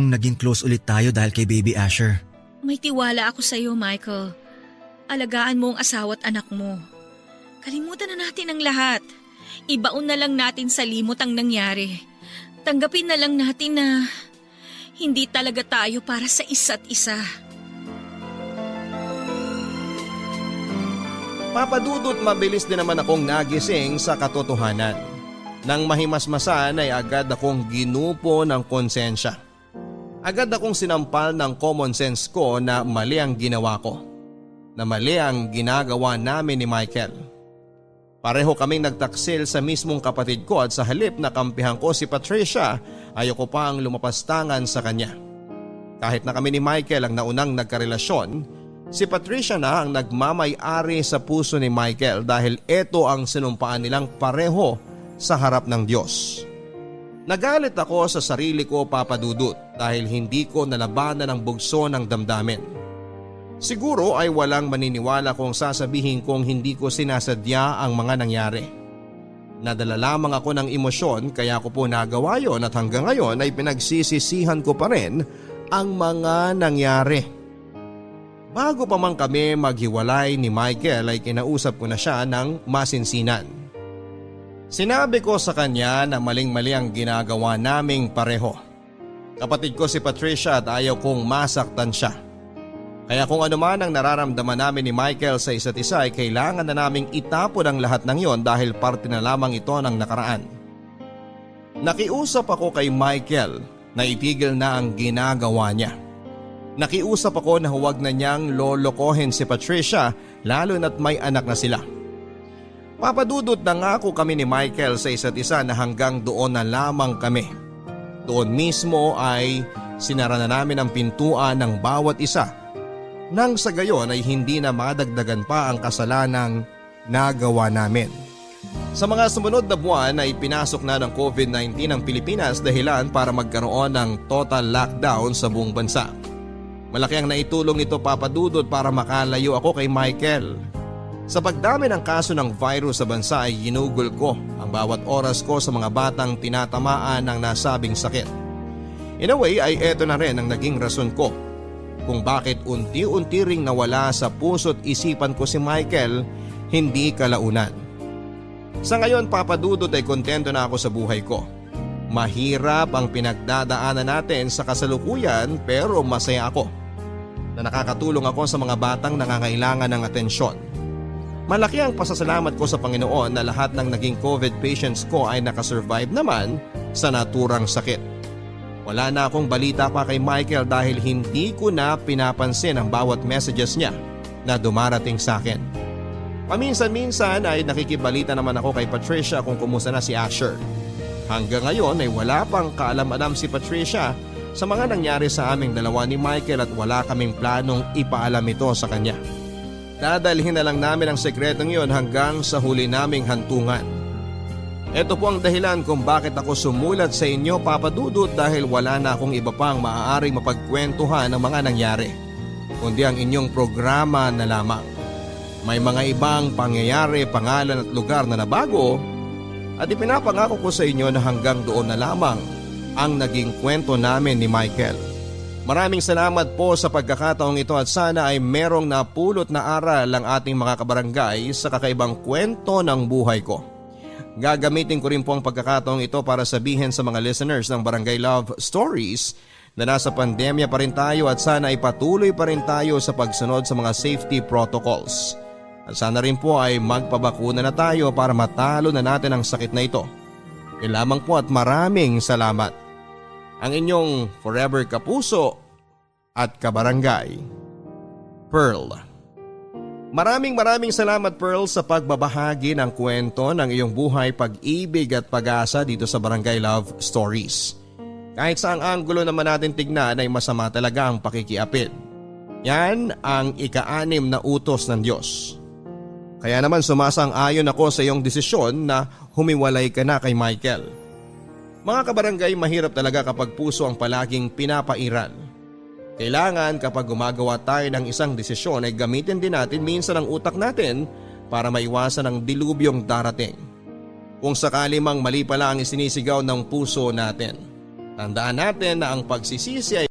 naging close ulit tayo dahil kay Baby Asher. May tiwala ako sa'yo, Michael. Alagaan mo ang asawa at anak mo. Kalimutan na natin ang lahat. Ibaon na lang natin sa limot ang nangyari. Tanggapin na lang natin na hindi talaga tayo para sa isa't isa. Papadudot mabilis din naman akong nagising sa katotohanan. Nang mahimasmasan ay agad akong ginupo ng konsensya. Agad akong sinampal ng common sense ko na mali ang ginawa ko. Na mali ang ginagawa namin ni Michael. Pareho kaming nagtaksil sa mismong kapatid ko at sa halip na kampihan ko si Patricia, ayoko pa ang lumapastangan sa kanya. Kahit na kami ni Michael ang naunang nagkarelasyon, si Patricia na ang nagmamay-ari sa puso ni Michael dahil ito ang sinumpaan nilang pareho sa harap ng Diyos. Nagalit ako sa sarili ko, Papa Dudut, dahil hindi ko nalabanan ang bugso ng damdamin. Siguro ay walang maniniwala kung sasabihin kong hindi ko sinasadya ang mga nangyari. Nadala lamang ako ng emosyon kaya ko po nagawa yon at hanggang ngayon ay pinagsisisihan ko pa rin ang mga nangyari. Bago pa man kami maghiwalay ni Michael ay kinausap ko na siya ng masinsinan. Sinabi ko sa kanya na maling-mali ang ginagawa naming pareho. Kapatid ko si Patricia at ayaw kong masaktan siya. Kaya kung ano man ang nararamdaman namin ni Michael sa isa't isa ay kailangan na naming itapon ang lahat ng yon dahil parte na lamang ito ng nakaraan. Nakiusap ako kay Michael na itigil na ang ginagawa niya. Nakiusap ako na huwag na niyang lolokohin si Patricia lalo na't may anak na sila. Papadudot na ngako kami ni Michael sa isa't isa na hanggang doon na lamang kami. Doon mismo ay sinara na namin ang pintuan ng bawat isa. Nang sa gayon ay hindi na madagdagan pa ang kasalanang nagawa namin. Sa mga sumunod na buwan ay pinasok na ng COVID-19 ang Pilipinas dahilan para magkaroon ng total lockdown sa buong bansa. Malaki ang naitulong nito Papa Dudut para makalayo ako kay Michael. Sa pagdami ng kaso ng virus sa bansa ay ginugol ko ang bawat oras ko sa mga batang tinatamaan ng nasabing sakit. In a way ay eto na rin ang naging rason ko kung bakit unti-unti ring nawala sa puso't isipan ko si Michael, hindi kalaunan. Sa ngayon Papa Dudut ay kontento na ako sa buhay ko. Mahirap ang pinagdadaanan natin sa kasalukuyan pero masaya ako na nakakatulong ako sa mga batang nangangailangan ng atensyon. Malaki ang pasasalamat ko sa Panginoon na lahat ng naging COVID patients ko ay nakasurvive naman sa naturang sakit. Wala na akong balita pa kay Michael dahil hindi ko na pinapansin ang bawat messages niya na dumarating sa akin. Paminsan-minsan ay nakikibalita naman ako kay Patricia kung kumusta na si Asher. Hanggang ngayon ay wala pang kaalam-alam si Patricia sa mga nangyari sa aming dalawa ni Michael at wala kaming planong ipaalam ito sa kanya. Dadalhin na lang namin ang sekretong yon hanggang sa huli naming hantungan. Ito po ang dahilan kung bakit ako sumulat sa inyo Papa Dudut dahil wala na akong iba pang maaaring mapagkwentuhan ng mga nangyari, kundi ang inyong programa na lamang. May mga ibang pangyayari, pangalan at lugar na nabago at ipinapangako ko sa inyo na hanggang doon na lamang ang naging kwento namin ni Michael. Maraming salamat po sa pagkakataong ito at sana ay merong napulot na aral ang ating mga kabarangay sa kakaibang kwento ng buhay ko. Gagamitin ko rin po ang pagkakataong ito para sabihin sa mga listeners ng Barangay Love Stories na nasa pandemya pa rin tayo at sana ay patuloy pa rin tayo sa pagsunod sa mga safety protocols. At sana rin po ay magpabakuna na tayo para matalo na natin ang sakit na ito. Yun lamang po at maraming salamat. Ang inyong forever kapuso at kabarangay, Pearl. Maraming salamat Pearl sa pagbabahagi ng kwento ng iyong buhay, pag-ibig at pag-asa dito sa Barangay Love Stories. Kahit saang anggulo naman natin tignan ay masama talaga ang pakikiapid. Yan ang ika-6 na utos ng Diyos. Kaya naman sumasang-ayon ako sa iyong desisyon na humiwalay ka na kay Michael. Mga kabarangay, mahirap talaga kapag puso ang palaging pinapairal. Kailangan kapag gumagawa tayo ng isang desisyon ay gamitin din natin minsan ang utak natin para maiwasan ang dilubyong darating. Kung sakali mang mali pala ang isinisigaw ng puso natin, tandaan natin na ang pagsisisi ay